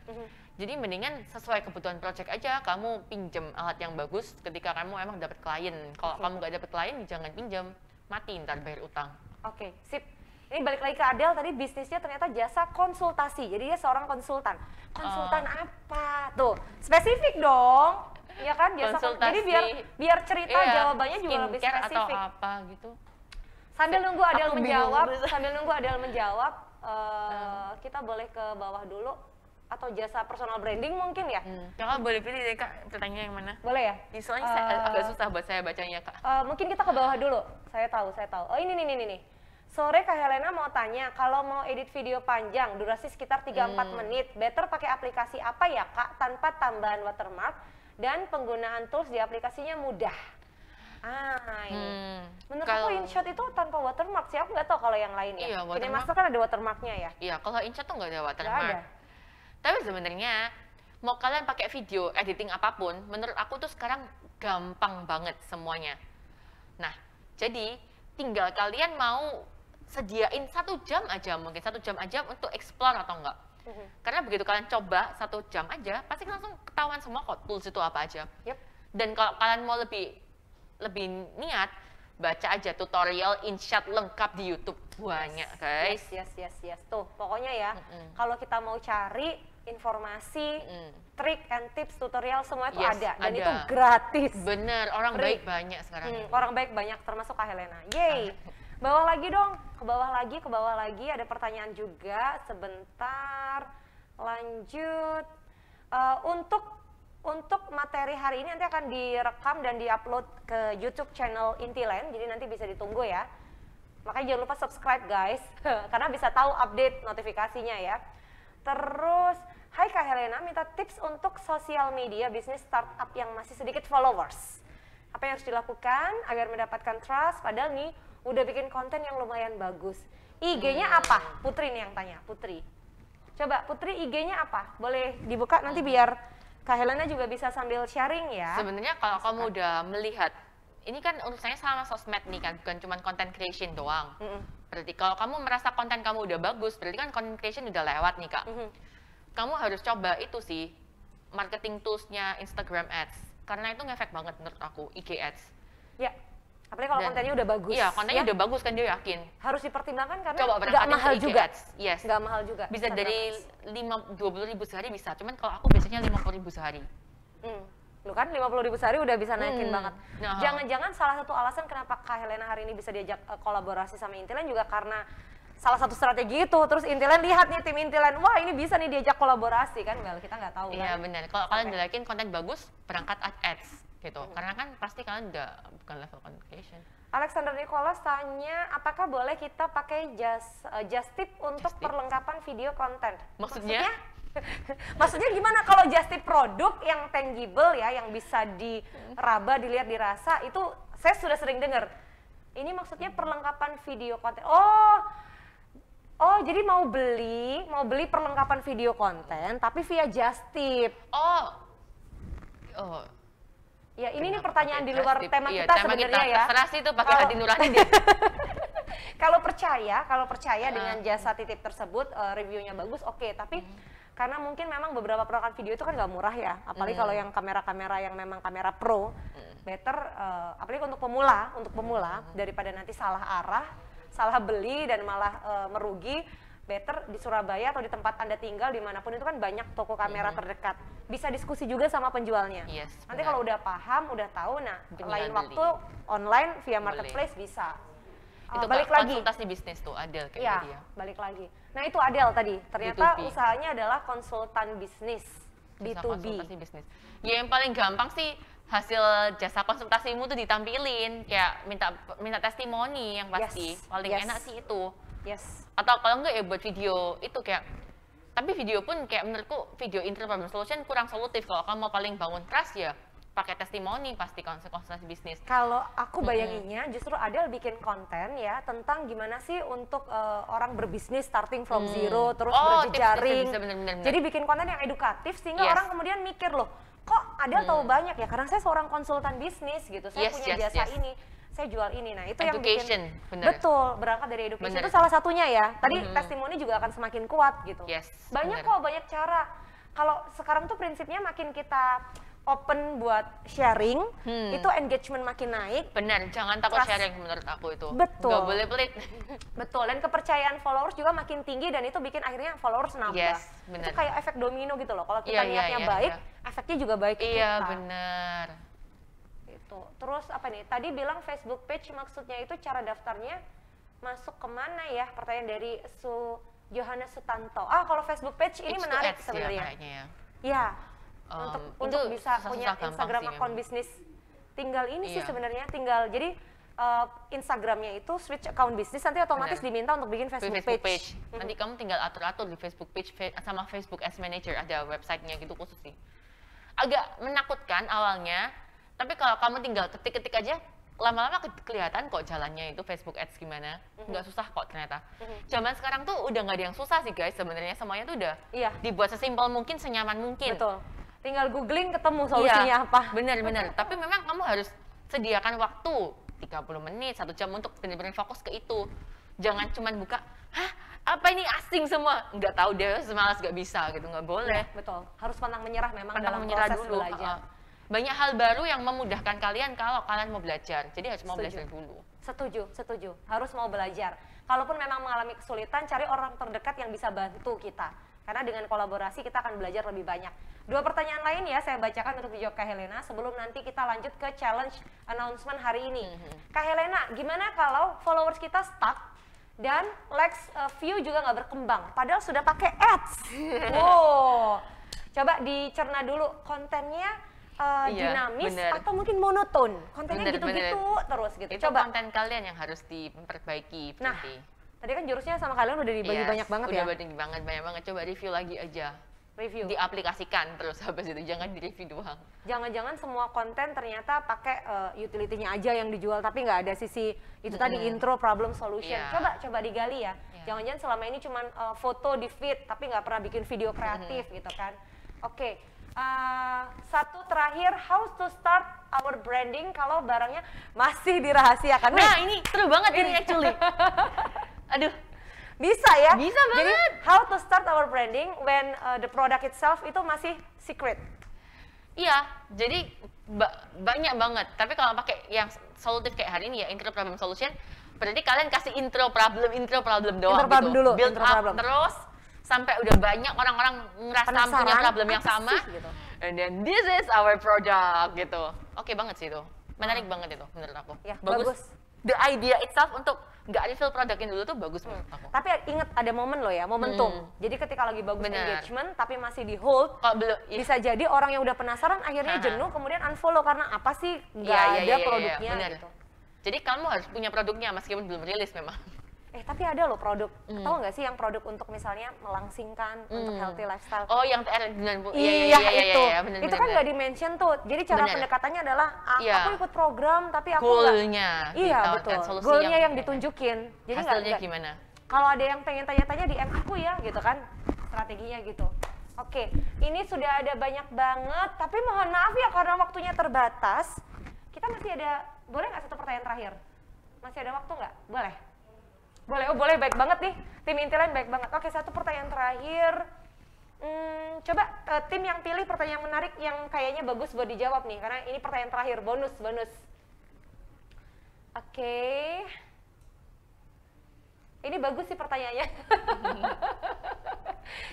Jadi mendingan sesuai kebutuhan project aja, kamu pinjem alat yang bagus ketika kamu emang dapat klien. Kalau kamu gak dapat klien, jangan pinjem, mati ntar bayar utang. Oke, sip. Ini balik lagi ke Adel, tadi bisnisnya ternyata jasa konsultasi, jadi dia seorang konsultan. Konsultan apa? Tuh, spesifik dong. Iya kan, jasa Konsultasi. Jadi biar cerita jawabannya juga lebih skincare spesifik. atau apa gitu. Sambil nunggu Adel Aku menjawab, bingung. Kita boleh ke bawah dulu atau jasa personal branding mungkin ya? Kakak boleh pilih deh Kak, pertanyaannya yang mana? Boleh ya? Soalnya agak susah buat saya bacanya Kak. Mungkin kita ke bawah dulu. Saya tahu. Oh ini nih. Sore Kak Helena mau tanya, kalau mau edit video panjang, durasi sekitar 3-4 menit, better pakai aplikasi apa ya Kak, tanpa tambahan watermark dan penggunaan tools di aplikasinya mudah? Ini. Menurut aku InShot itu tanpa watermark sih, aku nggak tahu kalau yang lain ya. Iya, KineMaster kan ada watermarknya ya? Iya, kalau InShot tuh nggak ada Nggak watermark. ada. Tapi sebenarnya mau kalian pakai video editing apapun, menurut aku tuh sekarang gampang banget semuanya. Nah, jadi tinggal kalian mau sediain 1 jam aja, mungkin 1 jam aja untuk explore atau enggak. Karena begitu kalian coba 1 jam aja, pasti langsung ketahuan semua kok tools itu apa aja. Yep. Dan kalau kalian mau lebih niat, baca aja tutorial InShot lengkap di YouTube, banyak guys. Yes. Tuh, pokoknya ya, kalau kita mau cari informasi, trik and tips, tutorial semua itu Yes, ada dan ada. itu gratis. Bener, orang Free. baik banyak sekarang. Orang baik banyak termasuk Kak Helena. Yeay. Bawah lagi dong, ke bawah lagi ada pertanyaan juga. Sebentar. Lanjut. Untuk materi hari ini nanti akan direkam dan diupload ke YouTube channel Intiland, jadi nanti bisa ditunggu ya. Makanya jangan lupa subscribe guys, karena bisa tahu update notifikasinya ya. Terus, hai Kak Helena, minta tips untuk sosial media bisnis startup yang masih sedikit followers. Apa yang harus dilakukan agar mendapatkan trust, padahal nih udah bikin konten yang lumayan bagus. IG-nya apa? Putri nih yang tanya, Putri. Coba Putri IG-nya apa? Boleh dibuka nanti biar Kak Helena juga bisa sambil sharing ya. Sebenarnya kalau kamu udah melihat, ini kan urusannya sama sosmed nih kan, bukan cuma content creation doang. Berarti kalau kamu merasa konten kamu udah bagus, berarti kan content creation udah lewat nih Kak. Kamu harus coba itu sih, marketing tools-nya Instagram Ads. Karena itu ngefek banget menurut aku, IG Ads. Ya, apalagi kalau kontennya udah bagus. Iya, kontennya udah bagus kan dia yakin. Harus dipertimbangkan karena Coba nggak berangkatin mahal ke IG juga. Ads. Yes. Nggak mahal juga. Bisa Instagram dari Ads. 20.000 sehari bisa, cuman kalau aku biasanya 50.000 sehari. Lu kan 50.000 sehari udah bisa naikin banget. Nah. Jangan-jangan salah satu alasan kenapa Kak Helena hari ini bisa diajak kolaborasi sama Intiland juga karena salah satu strategi itu. Terus Intiland lihat nih tim Intiland, wah ini bisa nih diajak kolaborasi kan, Bel, kita nggak tahu Iya kan. benar. Kalau kalian udah yakin konten bagus, berangkat ads gitu. Karena kan pasti kalian udah bukan level content creation. Alexander Nicholas tanya, apakah boleh kita pakai just tip untuk Just tip? perlengkapan video konten? Maksudnya? Maksudnya gimana kalau just tip produk yang tangible ya, yang bisa diraba, dilihat, dirasa, itu saya sudah sering dengar. Ini maksudnya perlengkapan video konten. Oh, jadi mau beli perlengkapan video konten tapi via just tip. Oh. Ya, ini nih Kenapa pertanyaan pakai di luar just tip? tema Iya, kita tema sebenarnya kita. ya. Terserah sih itu pakai Kalau- hati nurani dia. Kalau percaya dengan jasa titip tersebut reviewnya bagus, oke. Tapi karena mungkin memang beberapa peralatan video itu kan nggak murah ya, apalagi kalau yang kamera-kamera yang memang kamera pro, better apalagi untuk pemula daripada nanti salah arah, salah beli dan malah merugi. Better di Surabaya atau di tempat Anda tinggal dimanapun itu kan banyak toko kamera terdekat. Bisa diskusi juga sama penjualnya. Yes, Nanti benar. kalau udah paham, udah tahu, nah Tinggal lain beli. waktu online via Boleh. marketplace bisa. Itu Balik lagi. konsultasi bisnis tuh Adel kayak Iya, dia. balik lagi. Nah itu Adel tadi, ternyata B2B. usahanya adalah konsultan bisnis, Bisa B2B. konsultasi bisnis. Ya yang paling gampang sih hasil jasa konsultasimu tuh ditampilin, kayak minta testimoni yang pasti. Yes, Paling yes. enak sih itu. Yes, Atau kalau enggak ya buat video itu kayak, tapi video pun kayak menurutku video intro problem solution kurang solutif. Kalau kamu mau paling bangun trust ya pakai testimoni pasti konsultasi bisnis. kalau aku bayanginnya justru Adel bikin konten ya tentang gimana sih untuk orang berbisnis starting from zero, terus Oh, berjejaring. tips-tips bisa, bener-bener. Jadi bikin konten yang edukatif sehingga Yes. orang kemudian mikir loh, kok Adel tahu banyak ya karena saya seorang konsultan bisnis gitu, saya Yes, punya yes, jasa yes. ini. Saya jual ini, nah itu Education, yang bikin bener. betul berangkat dari education Bener. itu salah satunya ya. Tadi testimoni juga akan semakin kuat gitu. Yes, Banyak bener. kok banyak cara. Kalau sekarang tuh prinsipnya makin kita open buat sharing, itu engagement makin naik. Benar, jangan takut Trust. sharing menurut aku itu. Betul. Nggak boleh pelit. Betul, dan kepercayaan followers juga makin tinggi dan itu bikin akhirnya followers nambah. Yes, bener. Itu kayak efek domino gitu loh. Kalau kita Iya, iya, niatnya iya, baik, iya. efeknya juga baik ke Iya kita. benar. Gitu. Terus apa nih? Tadi bilang Facebook page maksudnya itu cara daftarnya masuk kemana ya? Pertanyaan dari Johannes Sutanto. Kalau Facebook page ini It's to menarik ads ya sebenarnya. kayaknya ya. Ya, itu untuk bisa susah-susah punya gampang Instagram sih account memang. bisnis. Tinggal ini sih Iya. sebenarnya, tinggal jadi Instagramnya itu switch account bisnis nanti otomatis Benar. diminta untuk bikin Di Facebook, Facebook page. page. Nanti kamu tinggal atur-atur di Facebook page sama Facebook Ads Manager, ada websitenya gitu khusus sih. Agak menakutkan awalnya, tapi kalau kamu tinggal ketik-ketik aja, lama-lama kelihatan kok jalannya itu Facebook Ads gimana. Nggak susah kok ternyata. Zaman sekarang tuh udah nggak ada yang susah sih guys, sebenarnya semuanya tuh udah Iya. dibuat sesimpel mungkin, senyaman mungkin. Betul. Tinggal googling ketemu solusinya apa. Bener-bener. Tapi memang kamu harus sediakan waktu 30 menit, 1 jam untuk benar-benar fokus ke itu. Jangan cuman buka, hah apa ini asing semua? Nggak tahu deh, semalas nggak bisa gitu, nggak boleh. Betul. Harus pantang menyerah memang Pantang dalam menyerah proses dulu. belajar. Banyak hal baru yang memudahkan kalian kalau kalian mau belajar. Jadi harus mau Setuju. belajar dulu. Setuju. Harus mau belajar. Kalaupun memang mengalami kesulitan, cari orang terdekat yang bisa bantu kita. Karena dengan kolaborasi kita akan belajar lebih banyak. 2 pertanyaan lain ya saya bacakan untuk dijawab Kak Helena sebelum nanti kita lanjut ke challenge announcement hari ini. Kak Helena, gimana kalau followers kita stuck dan likes view juga nggak berkembang, padahal sudah pakai ads? Wow, coba dicerna dulu kontennya Iya, dinamis bener. atau mungkin monoton, kontennya Bener, gitu-gitu terus gitu. Itu Coba. konten kalian yang harus diperbaiki. Nah, berarti. tadi kan jurusnya sama kalian udah dibagi Yes, banyak banget udah ya. banyak banget. Coba review lagi aja. Review. diaplikasikan terus habis itu, jangan di review doang. Jangan-jangan semua konten ternyata pakai utility-nya aja yang dijual, tapi nggak ada sisi itu tadi intro, problem, solution. Iya. Coba digali ya. Iya. Jangan-jangan selama ini cuman foto di feed, tapi nggak pernah bikin video kreatif gitu kan. Oke. Satu terakhir, how to start our branding kalau barangnya masih dirahasiakan. Nah ini seru banget ini actually. Aduh, Bisa ya? Bisa Jadi banget. how to start our branding when the product itself itu masih secret. iya, jadi banyak banget. Tapi kalau pakai yang solutif kayak hari ini ya, intro problem solution, berarti kalian kasih intro problem doang Intro problem gitu. dulu, Build intro up problem. terus sampai udah banyak orang-orang ngerasa Penasaran, punya problem yang apa sama. sih, gitu. And then this is our product gitu. Oke banget sih itu. Menarik banget itu menurut aku. Ya, bagus. The idea itself untuk nggak reveal produknya dulu tuh bagus menurut aku. Tapi ingat ada momen loh ya, momentum. Jadi ketika lagi bagus Benar. engagement tapi masih di hold, Kalau belum bisa jadi orang yang udah penasaran akhirnya jenuh kemudian unfollow karena apa sih nggak ada produknya benar. gitu. Jadi kamu harus punya produknya meskipun belum rilis memang. Tapi ada loh produk, tahu nggak sih yang produk untuk misalnya melangsingkan untuk healthy lifestyle? Oh, yang TR90. Iya, itu. bener, Itu kan nggak di-mention tuh. Jadi cara Bener. pendekatannya adalah Iya. aku ikut program tapi aku nggak. goalnya. Iya ditawarkan betul. solusi Goalnya yang ditunjukin. Jadi hasilnya nggak. gimana? Kalau ada yang pengen tanya-tanya DM aku ya, gitu kan? Strateginya gitu. Oke, ini sudah ada banyak banget. Tapi mohon maaf ya karena waktunya terbatas. Kita masih ada. Boleh nggak satu pertanyaan terakhir? Masih ada waktu nggak? Boleh. Boleh, oh boleh, baik banget nih. Tim Intiland baik banget. Oke, satu pertanyaan terakhir. Coba tim yang pilih pertanyaan menarik yang kayaknya bagus buat dijawab nih. Karena ini pertanyaan terakhir, bonus. Oke. Ini bagus sih pertanyaannya.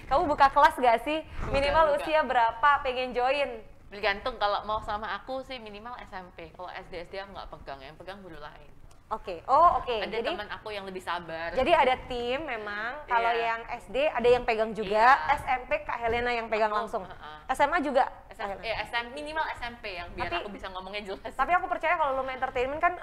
Kamu buka kelas gak sih? Minimal buka. usia berapa pengen join? Bergantung, kalau mau sama aku sih minimal SMP. Kalau SD aku nggak pegang, yang pegang guru lain. Oke, Ada jadi teman aku yang lebih sabar. ada tim memang. Kalau Iya. yang SD ada yang pegang juga, Iya. SMP Kak Helena yang pegang Aku, langsung. heeh. SMA juga. Kak Helena. Minimal SMP yang biar Tapi- aku bisa ngomongnya jelas. Tapi aku percaya kalau Luma Entertainment kan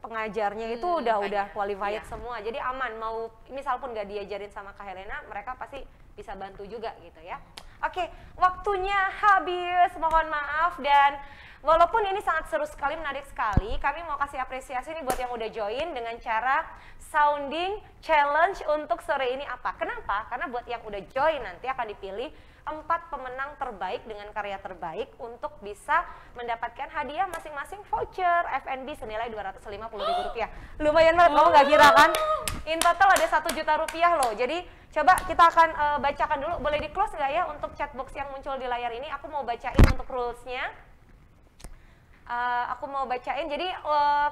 pengajarnya itu udah banyak. qualified Iya. semua. Jadi aman, mau misal pun gak diajarin sama Kak Helena, mereka pasti bisa bantu juga gitu ya. Oke, waktunya habis. Mohon maaf dan walaupun ini sangat seru sekali, menarik sekali, kami mau kasih apresiasi nih buat yang udah join dengan cara sounding challenge untuk sore ini apa? Kenapa? Karena buat yang udah join nanti akan dipilih 4 pemenang terbaik dengan karya terbaik untuk bisa mendapatkan hadiah masing-masing voucher F&B senilai Rp250.000. Lumayan banget, kamu nggak kira kan? In total ada Rp1 juta loh. Jadi coba kita akan bacakan dulu. Boleh di close nggak ya untuk chatbox yang muncul di layar ini? Aku mau bacain untuk rulesnya. Aku mau bacain. Jadi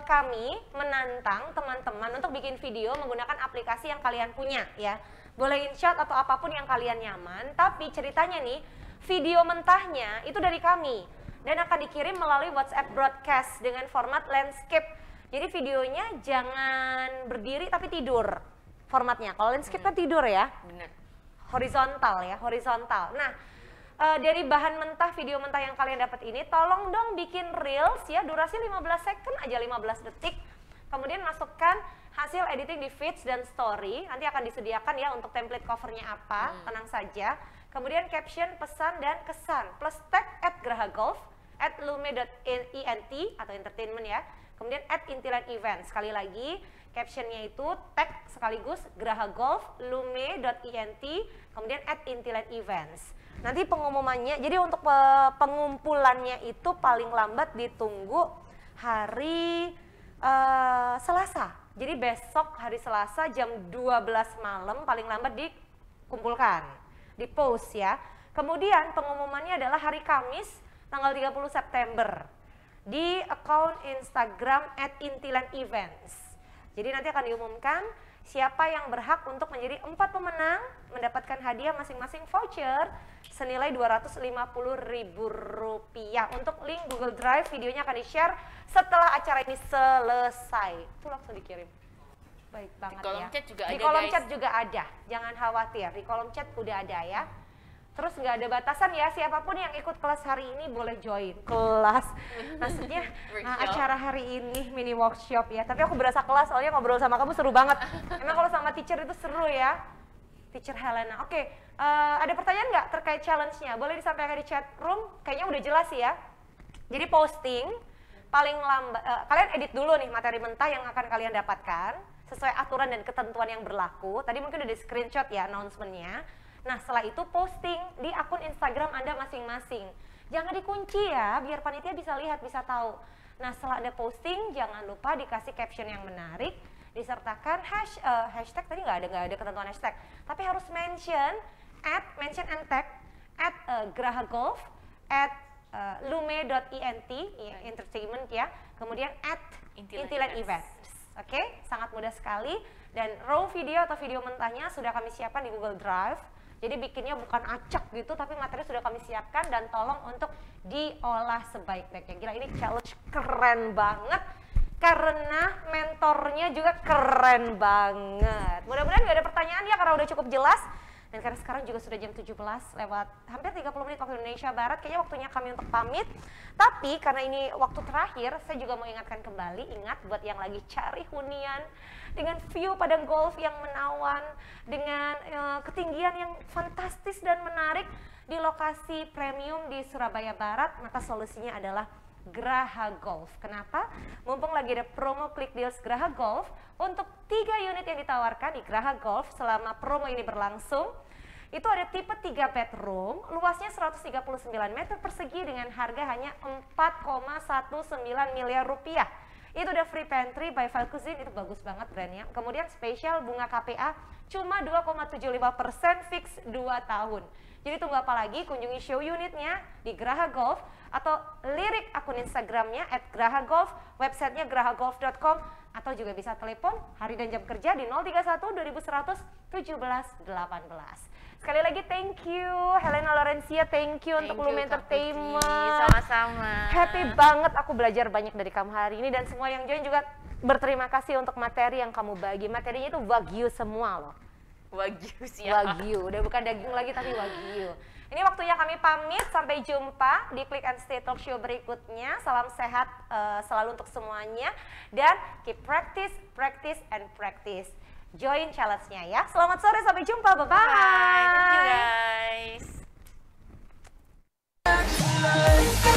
kami menantang teman-teman untuk bikin video menggunakan aplikasi yang kalian punya ya. Boleh InShot atau apapun yang kalian nyaman, tapi ceritanya nih, video mentahnya itu dari kami dan akan dikirim melalui WhatsApp broadcast dengan format landscape. Jadi videonya jangan berdiri tapi tidur formatnya. Kalau landscape kan tidur ya, Bener. horizontal ya, horizontal. Nah, dari bahan mentah, video mentah yang kalian dapat ini, tolong dong bikin reels ya, durasi 15 second aja, 15 detik. Kemudian masukkan hasil editing di feeds dan story, nanti akan disediakan ya untuk template covernya apa, tenang saja. Kemudian caption, pesan, dan kesan, plus tag @grahagolf, @lume.ent atau entertainment ya. Kemudian @intiland event, sekali lagi captionnya itu tag sekaligus grahagolf, lume.ent, kemudian @intiland events. Nanti pengumumannya, jadi untuk pengumpulannya itu paling lambat ditunggu hari Selasa. Jadi besok hari Selasa jam 12 malam paling lambat dikumpulkan, di post ya. Kemudian pengumumannya adalah hari Kamis tanggal 30 September di akun Instagram @intilandevents. Jadi nanti akan diumumkan siapa yang berhak untuk menjadi 4 pemenang mendapatkan hadiah masing-masing voucher senilai Rp250.000. Untuk link Google Drive videonya akan di-share setelah acara ini selesai. Itu langsung dikirim. Baik banget kolom ya. chat juga di ada, kolom guys. chat juga ada. Jangan khawatir, di kolom chat udah ada ya. Terus nggak ada batasan ya, siapapun yang ikut kelas hari ini boleh join kelas. Maksudnya Workshop. acara hari ini mini workshop ya. Tapi aku berasa kelas soalnya ngobrol sama kamu seru banget. Emang kalau sama teacher itu seru ya. Teacher Helena. Oke, ada pertanyaan nggak terkait challenge-nya? Boleh disampaikan di chat room, kayaknya udah jelas ya. Jadi posting, paling lambat, kalian edit dulu nih materi mentah yang akan kalian dapatkan, sesuai aturan dan ketentuan yang berlaku. Tadi mungkin udah di screenshot ya announcement-nya. Nah setelah itu posting di akun Instagram Anda masing-masing. Jangan dikunci ya, biar panitia bisa lihat, bisa tahu. Nah setelah Anda posting, jangan lupa dikasih caption yang menarik, disertakan hashtag, tadi nggak ada ketentuan hashtag, tapi harus mention and tag @grahagolf, @lume.ent, ya, entertainment ya, kemudian @intiland events. Oke, sangat mudah sekali, dan raw video atau video mentahnya sudah kami siapkan di Google Drive. Jadi bikinnya bukan acak gitu, tapi materi sudah kami siapkan dan tolong untuk diolah sebaik-baiknya. Gila, ini challenge keren banget karena mentornya juga keren banget. Mudah-mudahan gak ada pertanyaan ya, karena udah cukup jelas. Dan karena sekarang juga sudah jam 17 lewat hampir 30 menit waktu Indonesia Barat, kayaknya waktunya kami untuk pamit. Tapi karena ini waktu terakhir, saya juga mau ingatkan kembali, ingat buat yang lagi cari hunian dengan view padang golf yang menawan, dengan ketinggian yang fantastis dan menarik di lokasi premium di Surabaya Barat, maka solusinya adalah Graha Golf. Kenapa? Mumpung lagi ada promo Klik Deals Graha Golf, untuk 3 unit yang ditawarkan di Graha Golf selama promo ini berlangsung, itu ada tipe 3 bedroom, luasnya 139 meter persegi dengan harga hanya 4,19 miliar rupiah. Itu udah free pantry by Val Cuisine, itu bagus banget brandnya. Kemudian spesial bunga KPA cuma 2,75% fix 2 tahun. Jadi tunggu apa lagi, kunjungi show unitnya di Graha Golf atau lirik akun Instagramnya @grahagolf, websitenya grahagolf.com, atau juga bisa telepon hari dan jam kerja di 031 2100 1718. Sekali lagi thank you Helena Laurencia, thank you untuk Lume Entertainment. Sama-sama. Happy banget aku belajar banyak dari kamu hari ini, dan semua yang join juga berterima kasih untuk materi yang kamu bagi. Materinya itu wagyu semua loh. Wagyu siapa? Wagyu, udah bukan daging lagi tapi wagyu. Ini waktunya kami pamit, sampai jumpa di Click and Stay Talk Show berikutnya. Salam sehat selalu untuk semuanya, dan keep practice, practice, and practice. Join challenge-nya ya. Selamat sore, sampai jumpa, bye-bye. Bye, thank you guys.